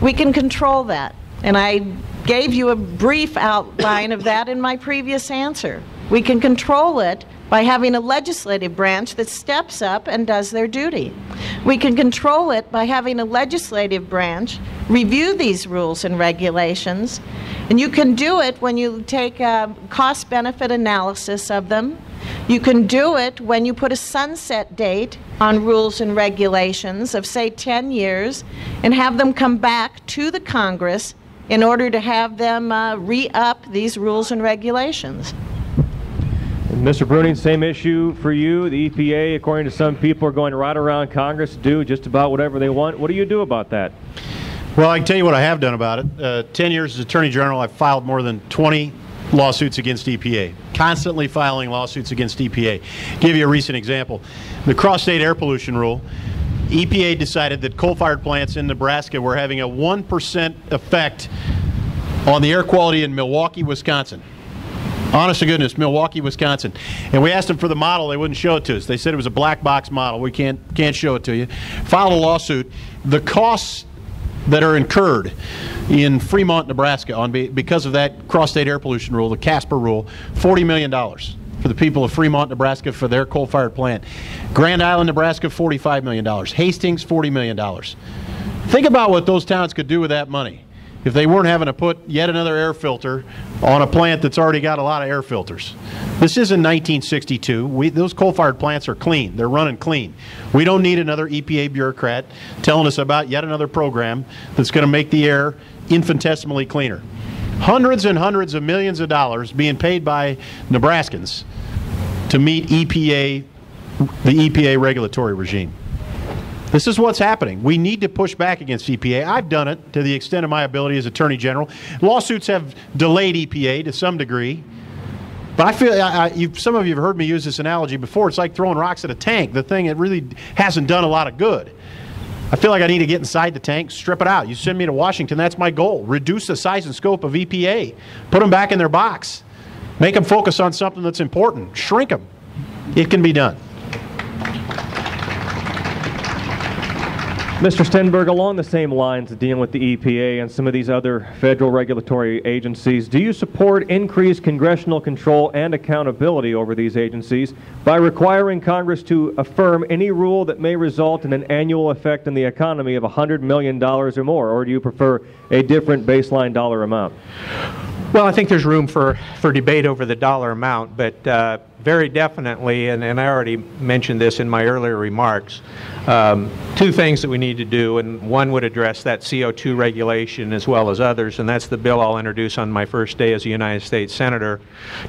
F: We can control that. And I gave you a brief outline of that in my previous answer. We can control it by having a legislative branch that steps up and does their duty. We can control it by having a legislative branch review these rules and regulations. And you can do it when you take a cost-benefit analysis of them. You can do it when you put a sunset date on rules and regulations of, say, 10 years and have them come back to the Congress in order to have them re-up these rules and regulations.
B: Mr. Bruning, same issue for you. The EPA, according to some people, are going right around Congress to do just about whatever they want. What do you do about that?
E: Well, I can tell you what I have done about it. 10 years as Attorney General, I've filed more than 20 lawsuits against EPA, constantly filing lawsuits against EPA. Give you a recent example. The cross-state air pollution rule, EPA decided that coal-fired plants in Nebraska were having a 1% effect on the air quality in Milwaukee, Wisconsin. Honest to goodness, Milwaukee, Wisconsin. And we asked them for the model. They wouldn't show it to us. They said it was a black box model. We can't show it to you. Filed a lawsuit. The costs that are incurred in Fremont, Nebraska, because of that cross-state air pollution rule, the CASPER rule, $40 million for the people of Fremont, Nebraska, for their coal-fired plant. Grand Island, Nebraska, $45 million. Hastings, $40 million. Think about what those towns could do with that money. if they weren't having to put yet another air filter on a plant that's already got a lot of air filters. This isn't 1962. Those coal-fired plants are clean. They're running clean. We don't need another EPA bureaucrat telling us about yet another program that's going to make the air infinitesimally cleaner. Hundreds and hundreds of millions of dollars being paid by Nebraskans to meet the EPA regulatory regime. This is what's happening. We need to push back against EPA. I've done it to the extent of my ability as Attorney General. Lawsuits have delayed EPA to some degree. But I feel, some of you have heard me use this analogy before. It's like throwing rocks at a tank. The thing, it really hasn't done a lot of good. I feel like I need to get inside the tank, strip it out. You send me to Washington, that's my goal. Reduce the size and scope of EPA. Put them back in their box. Make them focus on something that's important. Shrink them. It can be done.
B: Mr. Stenberg, along the same lines of dealing with the EPA and some of these other federal regulatory agencies, do you support increased congressional control and accountability over these agencies by requiring Congress to affirm any rule that may result in an annual effect in the economy of $100 million or more, or do you prefer a different baseline dollar amount?
D: Well, I think there's room for debate over the dollar amount, but very definitely, and I already mentioned this in my earlier remarks, two things that we need to do, and one would address that CO2 regulation as well as others, and that's the bill I'll introduce on my first day as a United States Senator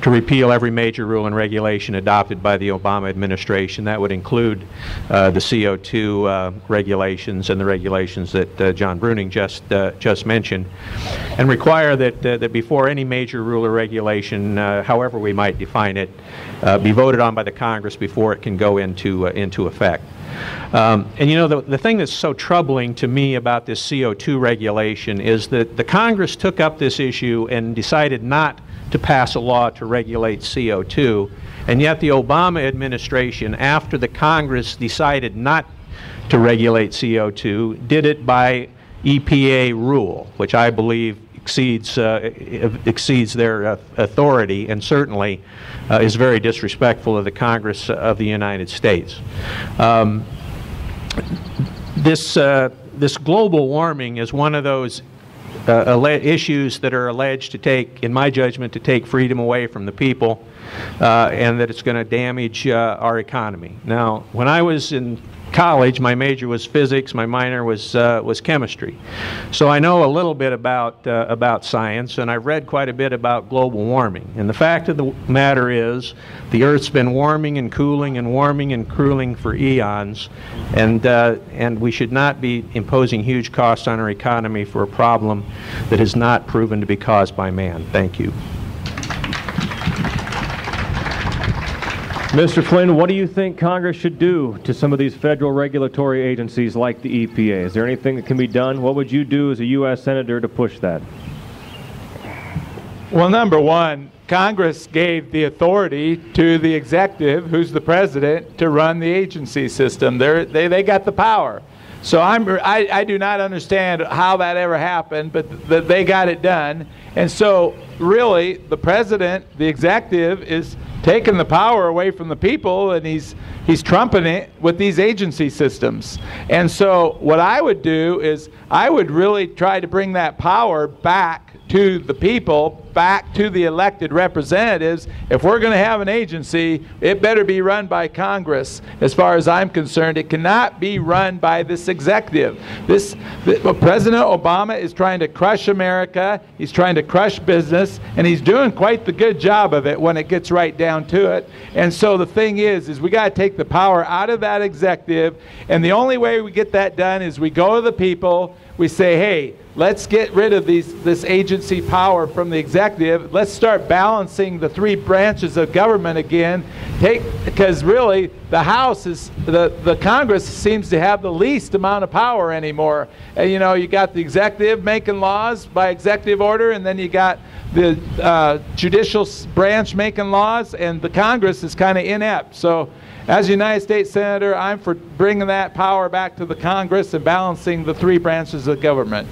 D: to repeal every major rule and regulation adopted by the Obama administration. That would include the CO2 regulations and the regulations that John Bruning just mentioned, and require that before any major rule or regulation, however we might define it, be voted on by the Congress before it can go into effect. And you know, the thing that's so troubling to me about this CO2 regulation is that the Congress took up this issue and decided not to pass a law to regulate CO2, and yet the Obama administration, after the Congress decided not to regulate CO2, did it by EPA rule, which I believe exceeds their authority and certainly is very disrespectful of the Congress of the United States. This global warming is one of those issues that are alleged to take, in my judgment, to take freedom away from the people, and that it's going to damage our economy. Now, when I was in college, my major was physics, my minor was chemistry. So I know a little bit about science, and I've read quite a bit about global warming. And the fact of the matter is, the Earth's been warming and cooling for eons, and we should not be imposing huge costs on our economy for a problem that has not proven to be caused by man. Thank you.
B: Mr. Flynn, what do you think Congress should do to some of these federal regulatory agencies like the EPA? Is there anything that can be done? What would you do as a U.S. Senator to push that?
C: Well, number one, Congress gave the authority to the executive, who's the president, to run the agency system. They got the power. So I do not understand how that ever happened, but they got it done. And so really, the president, the executive, is taking the power away from the people, and he's trumping it with these agency systems. And so what I would do is I would really try to bring that power back to the people, back to the elected representatives. If we're going to have an agency, it better be run by Congress. As far as I'm concerned, it cannot be run by this executive. President Obama is trying to crush America, he's trying to crush business, and he's doing quite the good job of it when it gets right down to it. And so the thing is we got to take the power out of that executive, and the only way we get that done is we go to the people, we say, hey, let's get rid of this agency power from the executive. Let's start balancing the three branches of government again. Because really, the House is, the Congress seems to have the least amount of power anymore. And, you know, you got the executive making laws by executive order, and then you got the judicial branch making laws, and the Congress is kind of inept. So, as a United States Senator, I'm for bringing that power back to the Congress and balancing the three branches of government.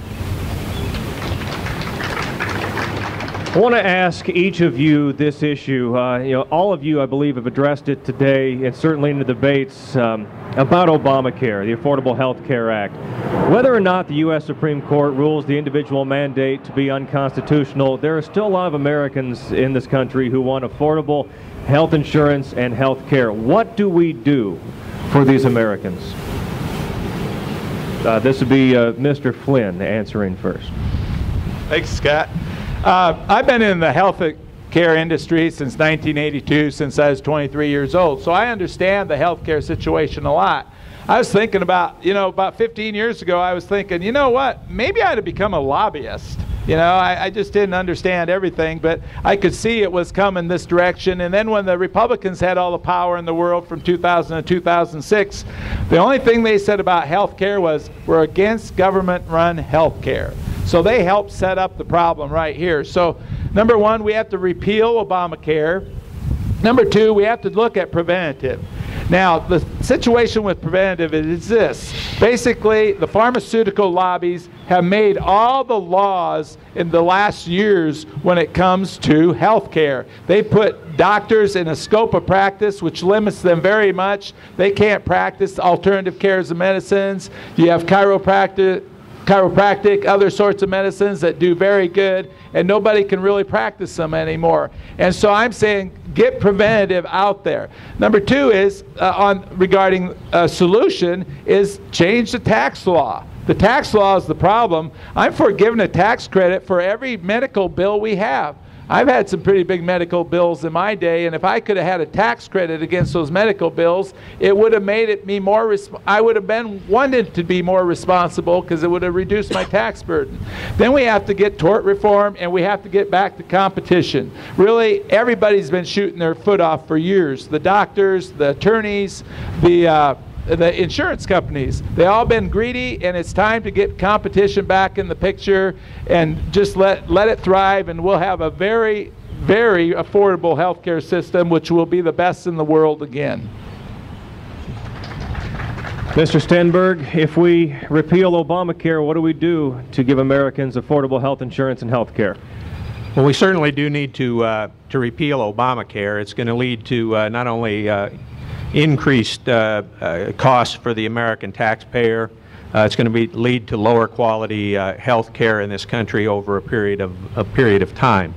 B: I want to ask each of you this issue. All of you, I believe, have addressed it today, and certainly in the debates about Obamacare, the Affordable Health Care Act. Whether or not the U.S. Supreme Court rules the individual mandate to be unconstitutional, there are still a lot of Americans in this country who want affordable health insurance and health care. What do we do for these Americans? This would be Mr. Flynn answering first.
C: Thanks, Scott. I've been in the health care industry since 1982, since I was 23 years old, so I understand the health care situation a lot. I was thinking about 15 years ago, I was thinking, you know what, maybe I ought to become a lobbyist. I just didn't understand everything, but I could see it was coming this direction. And then when the Republicans had all the power in the world from 2000 to 2006, the only thing they said about health care was, we're against government-run health care. So they helped set up the problem right here. So number one, we have to repeal Obamacare. Number two, we have to look at preventative. Now, the situation with preventative is this. Basically, the pharmaceutical lobbies have made all the laws in the last years when it comes to health care. They put doctors in a scope of practice which limits them very much. They can't practice alternative cares and medicines. You have chiropractic, other sorts of medicines that do very good, and nobody can really practice them anymore. And so I'm saying get preventative out there. Number two is, regarding a solution, is change the tax law. The tax law is the problem. I'm for giving a tax credit for every medical bill we have. I've had some pretty big medical bills in my day, and if I could have had a tax credit against those medical bills, it would have made it me more, I would have been wanted to be more responsible because it would have reduced my tax burden. Then we have to get tort reform, and we have to get back to competition. Really, everybody's been shooting their foot off for years. The doctors, the attorneys, the insurance companies. They've all been greedy, and it's time to get competition back in the picture and just let it thrive, and we'll have a very, very affordable healthcare system which will be the best in the world again.
B: Mr. Stenberg, if we repeal Obamacare, what do we do to give Americans affordable health insurance and health care?
D: Well, we certainly do need to repeal Obamacare. It's going to lead to not only increased costs for the American taxpayer. It's going to lead to lower quality health care in this country over a period of time.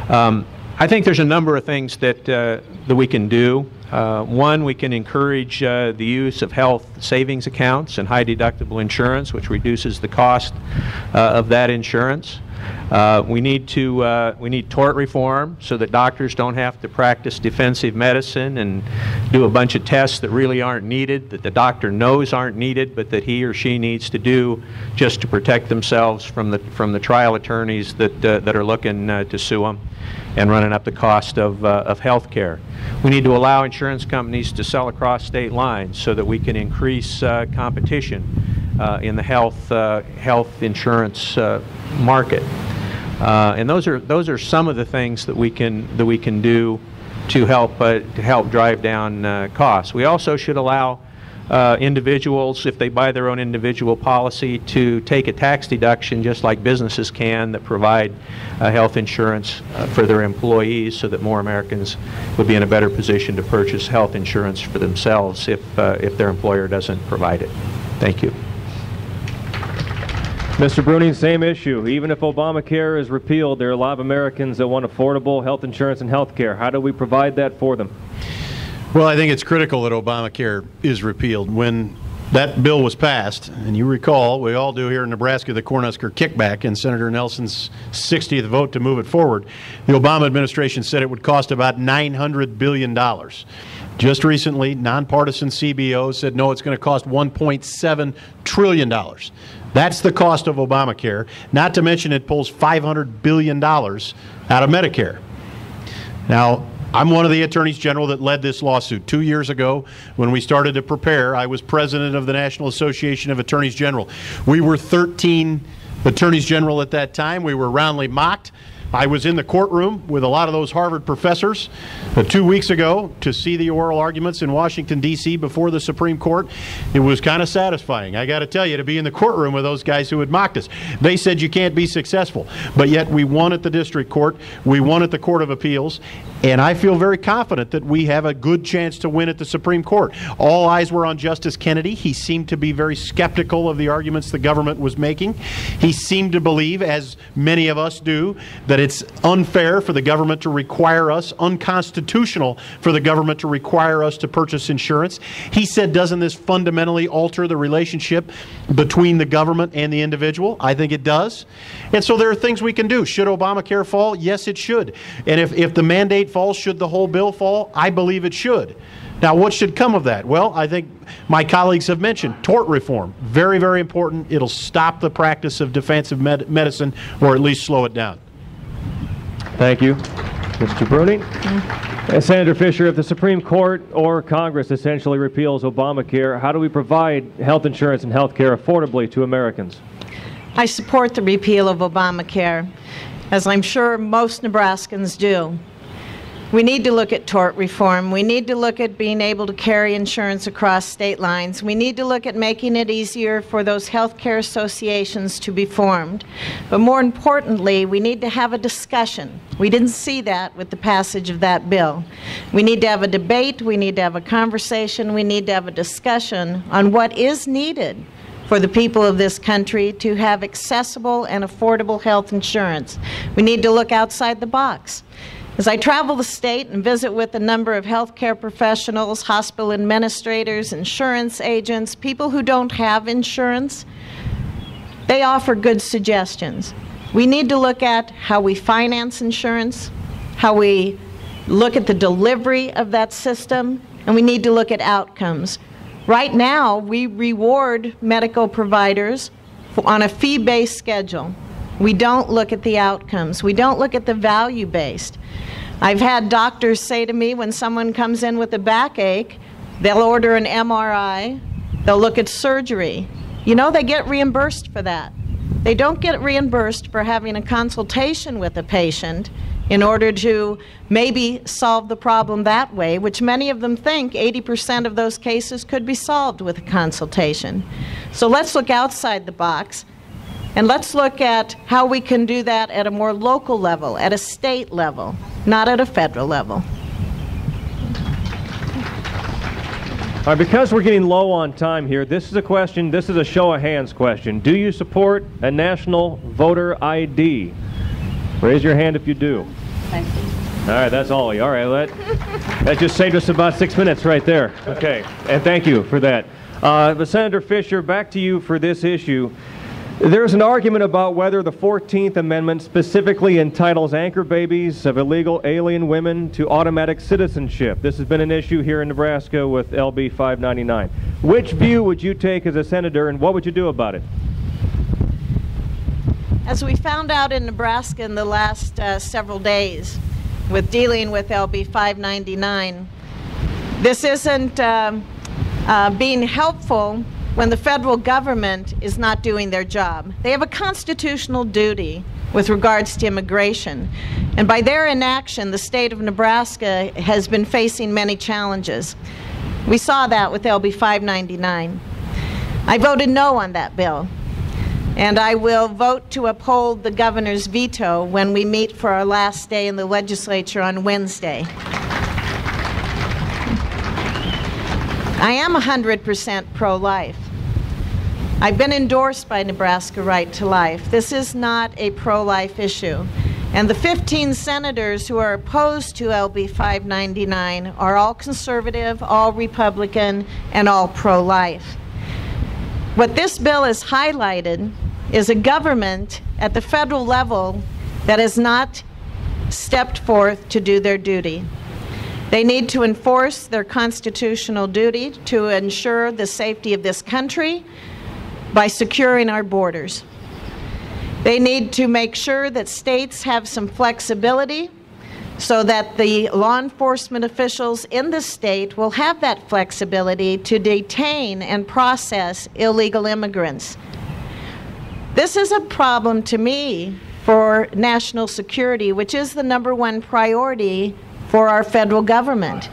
D: I think there's a number of things that we can do. One, we can encourage the use of health savings accounts and high deductible insurance, which reduces the cost of that insurance. We need tort reform so that doctors don't have to practice defensive medicine and do a bunch of tests that really aren't needed, that the doctor knows aren't needed, but that he or she needs to do just to protect themselves from the trial attorneys that are looking to sue them and running up the cost of health care. We need to allow insurance companies to sell across state lines so that we can increase competition in the health insurance market. And those are some of the things that we can do to help drive down costs. We also should allow individuals, if they buy their own individual policy, to take a tax deduction just like businesses can that provide health insurance for their employees, so that more Americans would be in a better position to purchase health insurance for themselves if their employer doesn't provide it. Thank you.
B: Mr. Bruning, same issue. Even if Obamacare is repealed, there are a lot of Americans that want affordable health insurance and health care. How do we provide that for them?
E: Well, I think it's critical that Obamacare is repealed. When that bill was passed, and you recall, we all do here in Nebraska, the Cornhusker kickback and Senator Nelson's 60th vote to move it forward, the Obama administration said it would cost about $900 billion. Just recently, nonpartisan CBO said, no, it's going to cost $1.7 trillion. That's the cost of Obamacare, not to mention it pulls $500 billion out of Medicare. Now, I'm one of the attorneys general that led this lawsuit. 2 years ago, when we started to prepare, I was president of the National Association of Attorneys General. We were 13 attorneys general at that time. We were roundly mocked. I was in the courtroom with a lot of those Harvard professors 2 weeks ago to see the oral arguments in Washington, D.C. before the Supreme Court. It was kind of satisfying, I got to tell you, to be in the courtroom with those guys who had mocked us. They said you can't be successful, but yet we won at the district court, we won at the Court of Appeals, and I feel very confident that we have a good chance to win at the Supreme Court. All eyes were on Justice Kennedy. He seemed to be very skeptical of the arguments the government was making. He seemed to believe, as many of us do, that it's unfair for the government to require us, unconstitutional for the government to require us to purchase insurance. He said, doesn't this fundamentally alter the relationship between the government and the individual? I think it does. And so there are things we can do. Should Obamacare fall? Yes, it should. And if the mandate falls, should the whole bill fall? I believe it should. Now, what should come of that? Well, I think my colleagues have mentioned tort reform. Very, very important. It'll stop the practice of defensive medicine, or at least slow it down.
B: Thank you, Mr. Bruning. Senator Fisher, if the Supreme Court or Congress essentially repeals Obamacare, how do we provide health insurance and health care affordably to Americans?
F: I support the repeal of Obamacare, as I'm sure most Nebraskans do. We need to look at tort reform. We need to look at being able to carry insurance across state lines. We need to look at making it easier for those health care associations to be formed. But more importantly, we need to have a discussion. We didn't see that with the passage of that bill. We need to have a debate. We need to have a conversation. We need to have a discussion on what is needed for the people of this country to have accessible and affordable health insurance. We need to look outside the box. As I travel the state and visit with a number of healthcare professionals, hospital administrators, insurance agents, people who don't have insurance, they offer good suggestions. We need to look at how we finance insurance, how we look at the delivery of that system, and we need to look at outcomes. Right now, we reward medical providers on a fee-based schedule. We don't look at the outcomes. We don't look at the value-based. I've had doctors say to me when someone comes in with a backache, they'll order an MRI, they'll look at surgery. You know, they get reimbursed for that. They don't get reimbursed for having a consultation with a patient in order to maybe solve the problem that way, which many of them think 80% of those cases could be solved with a consultation. So let's look outside the box. And let's look at how we can do that at a more local level, at a state level, not at a federal level.
B: All right, because we're getting low on time here, this is a question, this is a show of hands question. Do you support a national voter ID? Raise your hand if you do.
F: Thank you.
B: All right, that's all. All right, that just saved us about 6 minutes right there. Okay, and thank you for that. But Senator Fisher, back to you for this issue. There's an argument about whether the 14th Amendment specifically entitles anchor babies of illegal alien women to automatic citizenship. This has been an issue here in Nebraska with LB 599. Which view would you take as a senator, and what would you do about it?
F: As we found out in Nebraska in the last several days with dealing with LB 599, this isn't being helpful when the federal government is not doing their job. They have a constitutional duty with regards to immigration. And by their inaction, the state of Nebraska has been facing many challenges. We saw that with LB 599. I voted no on that bill. And I will vote to uphold the governor's veto when we meet for our last day in the legislature on Wednesday. I am 100% pro-life. I've been endorsed by Nebraska Right to Life. This is not a pro-life issue. And the 15 senators who are opposed to LB 599 are all conservative, all Republican, and all pro-life. What this bill has highlighted is a government at the federal level that has not stepped forth to do their duty. They need to enforce their constitutional duty to ensure the safety of this country by securing our borders. They need to make sure that states have some flexibility so that the law enforcement officials in the state will have that flexibility to detain and process illegal immigrants. This is a problem to me for national security, which is the #1 priority for our federal government.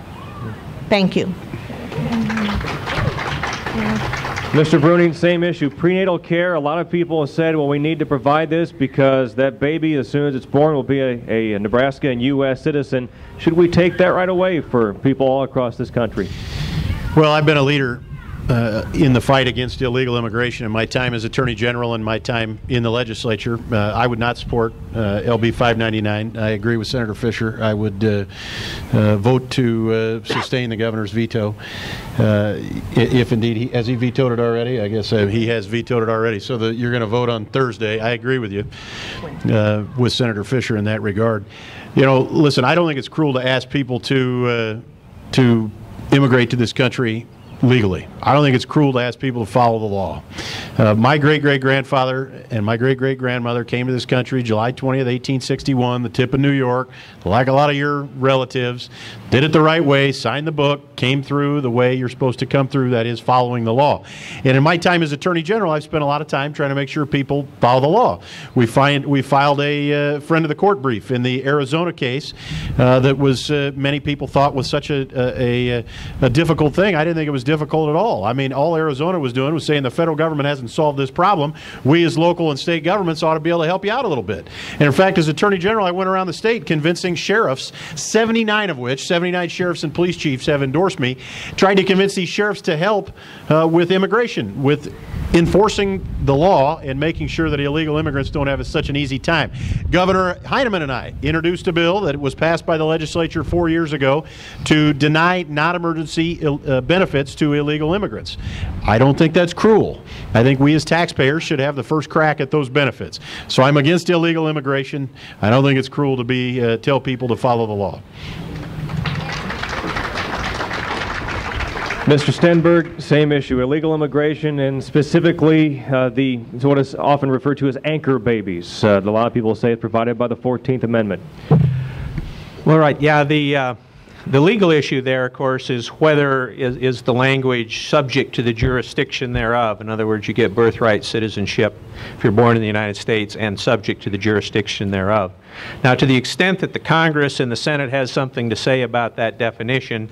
F: Thank you.
B: Mr. Bruning, same issue. Prenatal care, a lot of people have said, well, we need to provide this because that baby, as soon as it's born, will be a Nebraska and U.S. citizen. Should we take that right away for people all across this country?
E: Well, I've been a leader in the fight against illegal immigration in my time as Attorney General and my time in the legislature. I would not support LB 599. I agree with Senator Fisher. I would vote to sustain the governor's veto. If indeed has he vetoed it already? I guess he has vetoed it already. So you're going to vote on Thursday. I agree with you, with Senator Fisher in that regard. You know, listen, I don't think it's cruel to ask people to immigrate to this country legally. I don't think it's cruel to ask people to follow the law. My great-great-grandfather and my great-great-grandmother came to this country July 20th, 1861, the tip of New York, like a lot of your relatives, did it the right way, signed the book, came through the way you're supposed to come through, that is, following the law. And in my time as Attorney General, I've spent a lot of time trying to make sure people follow the law. We filed a friend of the court brief in the Arizona case that was many people thought was such a difficult thing. I didn't think it was difficult at all. I mean, all Arizona was doing was saying the federal government hasn't solved this problem. We as local and state governments ought to be able to help you out a little bit. And in fact, as Attorney General, I went around the state convincing sheriffs, 79 of which, 79 sheriffs and police chiefs have endorsed me, trying to convince these sheriffs to help with immigration, with enforcing the law and making sure that illegal immigrants don't have such an easy time. Governor Heineman and I introduced a bill that was passed by the legislature 4 years ago to deny non-emergency benefits to illegal immigrants. I don't think that's cruel. I think we as taxpayers should have the first crack at those benefits. So I'm against illegal immigration. I don't think it's cruel to tell people to follow the law.
B: Mr. Stenberg, same issue, illegal immigration, and specifically what is often referred to as anchor babies. A lot of people say it's provided by the 14th Amendment.
D: Well, right, yeah, the legal issue there, of course, is whether is the language subject to the jurisdiction thereof. In other words, you get birthright citizenship if you're born in the United States and subject to the jurisdiction thereof. Now, to the extent that the Congress and the Senate has something to say about that definition,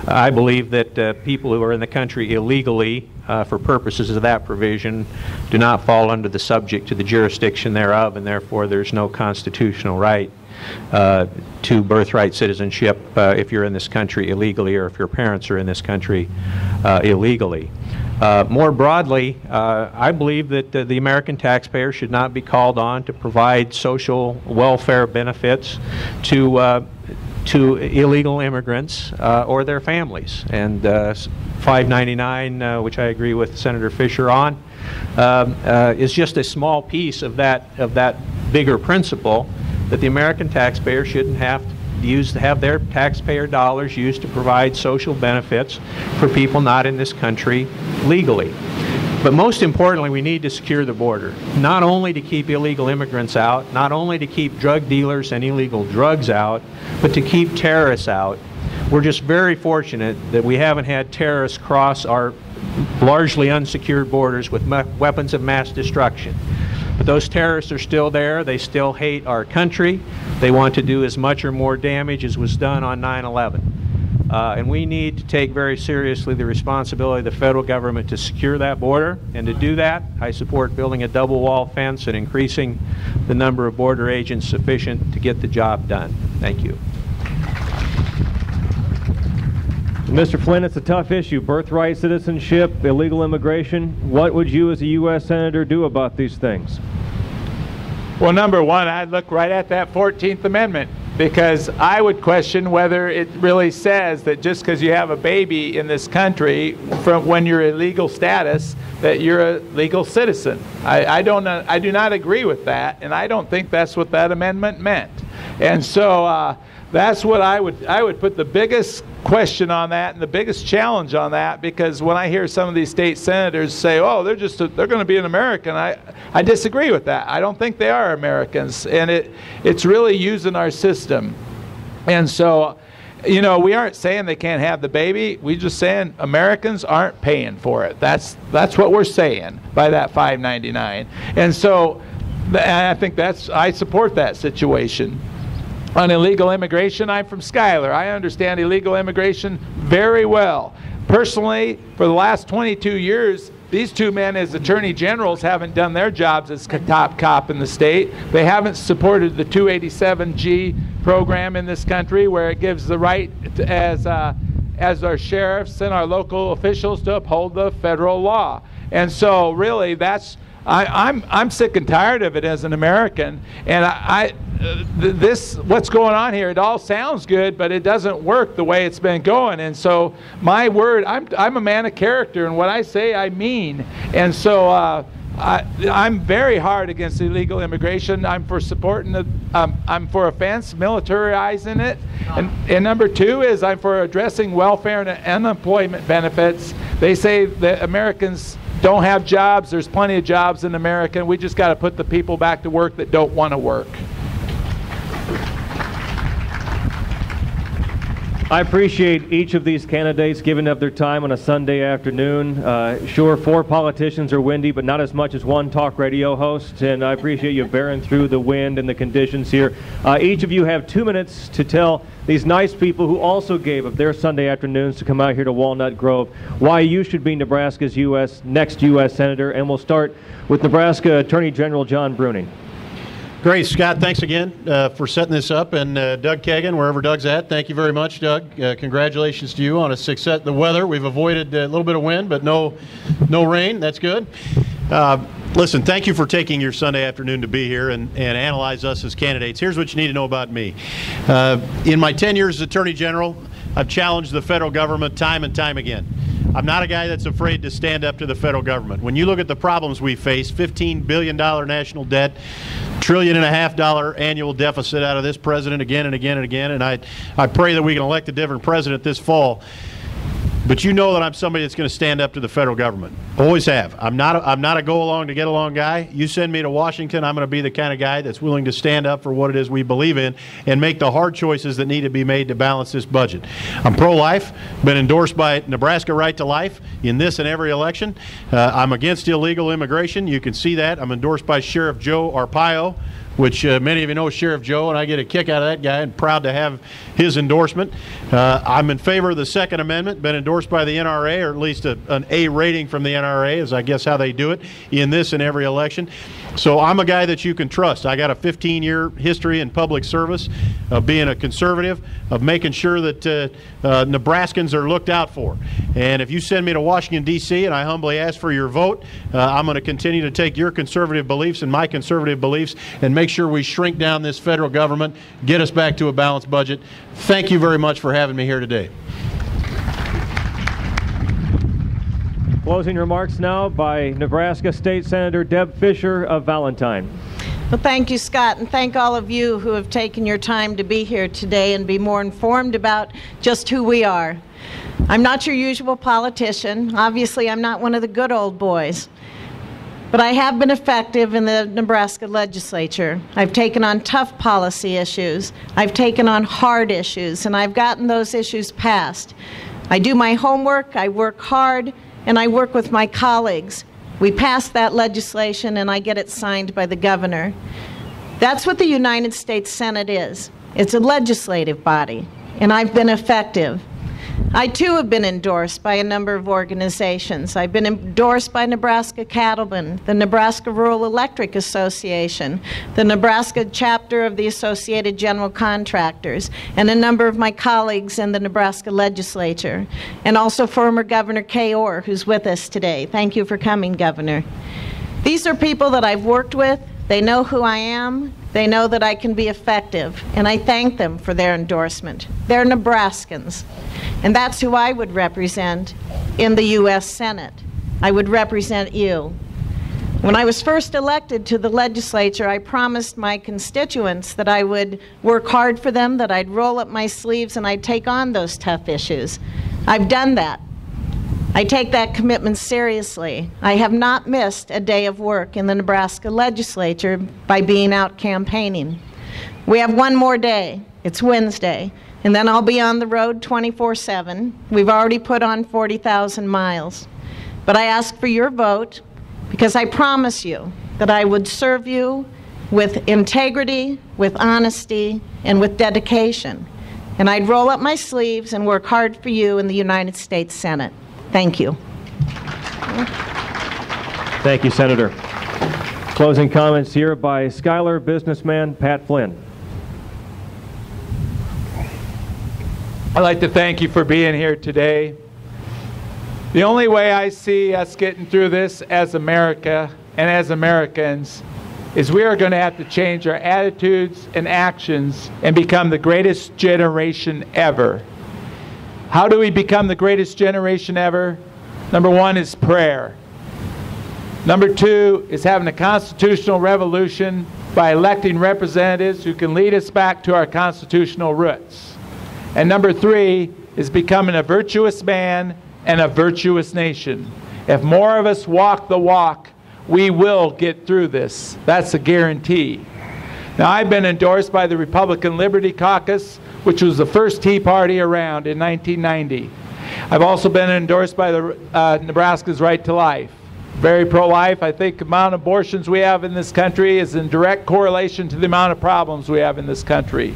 D: I believe that people who are in the country illegally for purposes of that provision do not fall under the subject to the jurisdiction thereof, and therefore there's no constitutional right to birthright citizenship if you're in this country illegally or if your parents are in this country illegally. More broadly, I believe that the American taxpayer should not be called on to provide social welfare benefits to illegal immigrants or their families. And 599, which I agree with Senator Fisher on, is just a small piece of that bigger principle that the American taxpayer shouldn't have their taxpayer dollars used to provide social benefits for people not in this country legally. But most importantly, we need to secure the border, not only to keep illegal immigrants out, not only to keep drug dealers and illegal drugs out, but to keep terrorists out. We're just very fortunate that we haven't had terrorists cross our largely unsecured borders with weapons of mass destruction. But those terrorists are still there. They still hate our country. They want to do as much or more damage as was done on 9/11. And we need to take very seriously the responsibility of the federal government to secure that border. And to do that, I support building a double wall fence and increasing the number of border agents sufficient to get the job done. Thank you.
B: Mr. Flynn, it's a tough issue. Birthright citizenship, illegal immigration. What would you as a U.S. Senator do about these things?
C: Well, number one, I'd look right at that 14th Amendment, because I would question whether it really says that just because you have a baby in this country from when you're in legal status that you're a legal citizen. I do not agree with that, and I don't think that's what that amendment meant. And so that's what I would put the biggest question on that and the biggest challenge on that, because when I hear some of these state senators say, oh, they're going to be an American, I disagree with that. I don't think they are Americans, and it's really using our system. And so, you know, we aren't saying they can't have the baby. We're just saying Americans aren't paying for it. That's what we're saying by that $5.99. And so I think I support that situation. On illegal immigration, I'm from Schuyler. I understand illegal immigration very well. Personally, for the last 22 years, these two men as attorney generals haven't done their jobs as top cop in the state. They haven't supported the 287G program in this country, where it gives the right to, as our sheriffs and our local officials, to uphold the federal law. And so really I'm sick and tired of it as an American, and what's going on here, it all sounds good, but it doesn't work the way it's been going. And so my word, I'm a man of character, and what I say I mean. And so I'm very hard against illegal immigration. I'm for supporting I'm for offense, militarizing it. And number two is I'm for addressing welfare and unemployment benefits. They say that Americans don't have jobs. There's plenty of jobs in America. We just got to put the people back to work that don't want to work.
B: I appreciate each of these candidates giving up their time on a Sunday afternoon. Sure, 4 politicians are windy, but not as much as one talk radio host, and I appreciate you bearing through the wind and the conditions here. Each of you have 2 minutes to tell these nice people who also gave up their Sunday afternoons to come out here to Walnut Grove why you should be Nebraska's next U.S. Senator, and we'll start with Nebraska Attorney General John Bruning.
E: Great, Scott. Thanks again for setting this up. And Doug Kagan, wherever Doug's at, thank you very much, Doug. Congratulations to you on a success. The weather, we've avoided a little bit of wind, but no rain. That's good. Listen, thank you for taking your Sunday afternoon to be here and analyze us as candidates. Here's what you need to know about me. In my 10 years as Attorney General, I've challenged the federal government time and time again. I'm not a guy that's afraid to stand up to the federal government. When you look at the problems we face, $15 billion national debt, $1.5 trillion annual deficit out of this president again and again and again, and I pray that we can elect a different president this fall. But you know that I'm somebody that's going to stand up to the federal government. Always have. I'm not a go-along to get along guy. You send me to Washington, I'm going to be the kind of guy that's willing to stand up for what it is we believe in and make the hard choices that need to be made to balance this budget. I'm pro-life, been endorsed by Nebraska Right to Life in this and every election. I'm against illegal immigration. You can see that. I'm endorsed by Sheriff Joe Arpaio, which many of you know Sheriff Joe, and I get a kick out of that guy and proud to have his endorsement. I'm in favor of the Second Amendment, been endorsed by the NRA, or at least an A rating from the NRA, is I guess how they do it in this and every election. So I'm a guy that you can trust. I got a 15-year history in public service of being a conservative, of making sure that Nebraskans are looked out for. And if you send me to Washington, D.C., and I humbly ask for your vote, I'm going to continue to take your conservative beliefs and my conservative beliefs and make sure we shrink down this federal government, get us back to a balanced budget. Thank you very much for having me here today.
B: Closing remarks now by Nebraska State Senator Deb Fischer of Valentine.
F: Well, thank you, Scott, and thank all of you who have taken your time to be here today and be more informed about just who we are. I'm not your usual politician. Obviously, I'm not one of the good old boys. But I have been effective in the Nebraska legislature. I've taken on tough policy issues. I've taken on hard issues, and I've gotten those issues passed. I do my homework, I work hard, and I work with my colleagues. We pass that legislation, and I get it signed by the governor. That's what the United States Senate is. It's a legislative body, and I've been effective. I, too, have been endorsed by a number of organizations. I've been endorsed by Nebraska Cattlemen, the Nebraska Rural Electric Association, the Nebraska chapter of the Associated General Contractors, and a number of my colleagues in the Nebraska legislature, and also former Governor Kay Orr, who's with us today. Thank you for coming, Governor. These are people that I've worked with. They know who I am. They know that I can be effective, and I thank them for their endorsement. They're Nebraskans, and that's who I would represent in the U.S. Senate. I would represent you. When I was first elected to the legislature, I promised my constituents that I would work hard for them, that I'd roll up my sleeves, and I'd take on those tough issues. I've done that. I take that commitment seriously. I have not missed a day of work in the Nebraska legislature by being out campaigning. We have one more day. It's Wednesday. And then I'll be on the road 24/7. We've already put on 40,000 miles. But I ask for your vote because I promise you that I would serve you with integrity, with honesty, and with dedication. And I'd roll up my sleeves and work hard for you in the United States Senate. Thank you.
B: Thank you, Senator. Closing comments here by Schuyler businessman Pat Flynn.
C: I'd like to thank you for being here today. The only way I see us getting through this as America and as Americans is we are going to have to change our attitudes and actions and become the greatest generation ever. How do we become the greatest generation ever? Number one is prayer. Number two is having a constitutional revolution by electing representatives who can lead us back to our constitutional roots. And number three is becoming a virtuous man and a virtuous nation. If more of us walk the walk, we will get through this. That's a guarantee. Now, I've been endorsed by the Republican Liberty Caucus, which was the first Tea Party around in 1990. I've also been endorsed by the Nebraska's Right to Life. Very pro-life. I think the amount of abortions we have in this country is in direct correlation to the amount of problems we have in this country.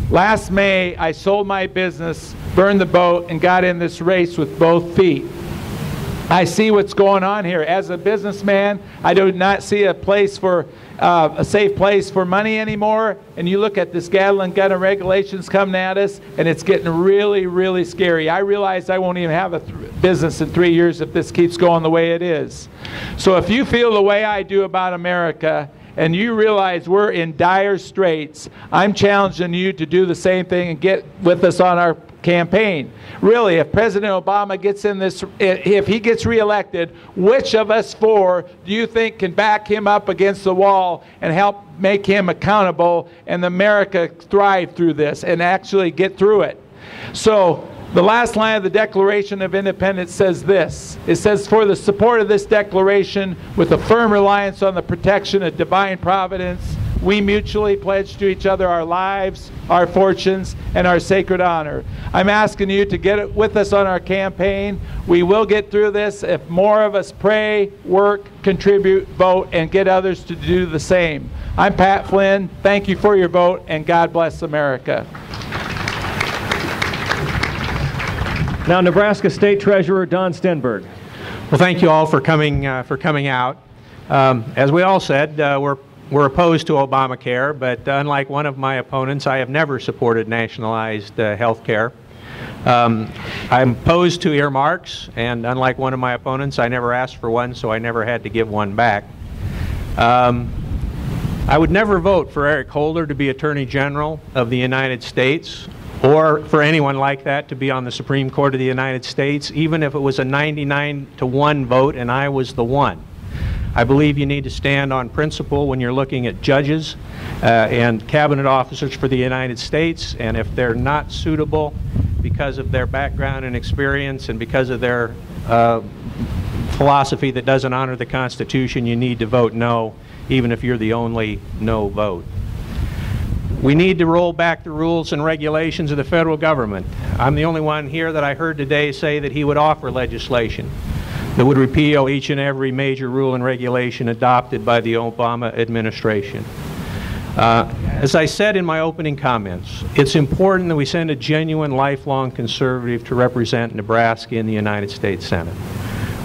C: Last May, I sold my business, burned the boat, and got in this race with both feet. I see what's going on here. As a businessman, I do not see a place for a safe place for money anymore. And you look at this gavel and gun of regulations coming at us, and it's getting really, really scary. I realize I won't even have a business in 3 years if this keeps going the way it is. So if you feel the way I do about America, and you realize we're in dire straits, I'm challenging you to do the same thing and get with us on our campaign. Really, if President Obama gets in this, if he gets reelected, which of us four do you think can back him up against the wall and help make him accountable and America thrive through this and actually get through it? So the last line of the Declaration of Independence says this. It says, "For the support of this declaration, with a firm reliance on the protection of divine providence, we mutually pledge to each other our lives, our fortunes, and our sacred honor." I'm asking you to get with us on our campaign. We will get through this if more of us pray, work, contribute, vote, and get others to do the same. I'm Pat Flynn. Thank you for your vote, and God bless America.
B: Now, Nebraska State Treasurer Don Stenberg.
D: Well, thank you all for coming out. As we all said, we're opposed to Obamacare, but unlike one of my opponents, I have never supported nationalized health care. I'm opposed to earmarks, and unlike one of my opponents, I never asked for one, so I never had to give one back. I would never vote for Eric Holder to be Attorney General of the United States, or for anyone like that to be on the Supreme Court of the United States, even if it was a 99-to-1 vote and I was the one. I believe you need to stand on principle when you're looking at judges and cabinet officers for the United States, and if they're not suitable because of their background and experience and because of their philosophy that doesn't honor the Constitution, you need to vote no, even if you're the only no vote. We need to roll back the rules and regulations of the federal government. I'm the only one here that I heard today say that he would offer legislation that would repeal each and every major rule and regulation adopted by the Obama administration. As I said in my opening comments, it's important that we send a genuine lifelong conservative to represent Nebraska in the United States Senate.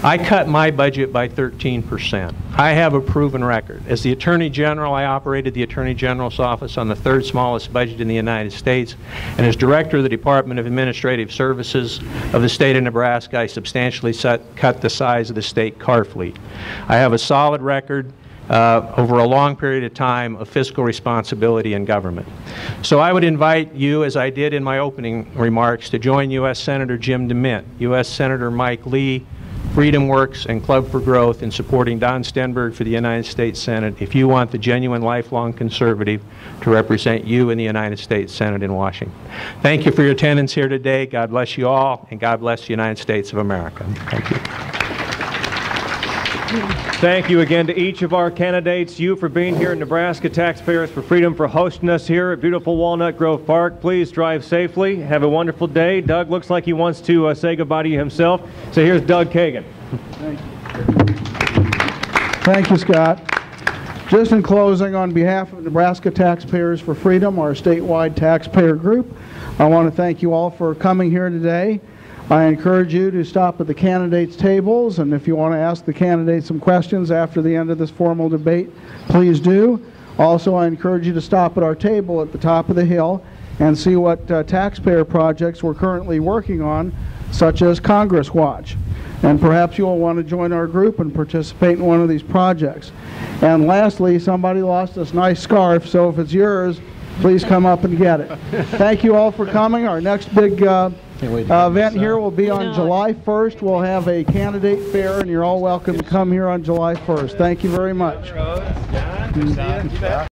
D: I cut my budget by 13%. I have a proven record. As the Attorney General, I operated the Attorney General's office on the third smallest budget in the United States, and as Director of the Department of Administrative Services of the state of Nebraska, I substantially cut the size of the state car fleet. I have a solid record over a long period of time of fiscal responsibility in government. So I would invite you, as I did in my opening remarks, to join U.S. Senator Jim DeMint, U.S. Senator Mike Lee, Freedom Works, and Club for Growth in supporting Don Stenberg for the United States Senate if you want the genuine lifelong conservative to represent you in the United States Senate in Washington. Thank you for your attendance here today. God bless you all, and God bless the United States of America. Thank you.
B: Thank you again to each of our candidates, you for being here in Nebraska, Taxpayers for Freedom for hosting us here at beautiful Walnut Grove Park. Please drive safely. Have a wonderful day. Doug looks like he wants to say goodbye to you himself. So here's Doug Kagan.
A: Thank you, Scott. Just in closing, on behalf of Nebraska Taxpayers for Freedom, our statewide taxpayer group, I want to thank you all for coming here today. I encourage you to stop at the candidates' tables, and if you want to ask the candidates some questions after the end of this formal debate, please do. Also, I encourage you to stop at our table at the top of the hill and see what taxpayer projects we're currently working on, such as Congress Watch. And perhaps you'll want to join our group and participate in one of these projects. And lastly, somebody lost this nice scarf, so if it's yours, please come up and get it. Thank you all for coming. Our next big event here will be on July 1st. We'll have a candidate fair, and you're all welcome to come here on July 1st. Thank you very much.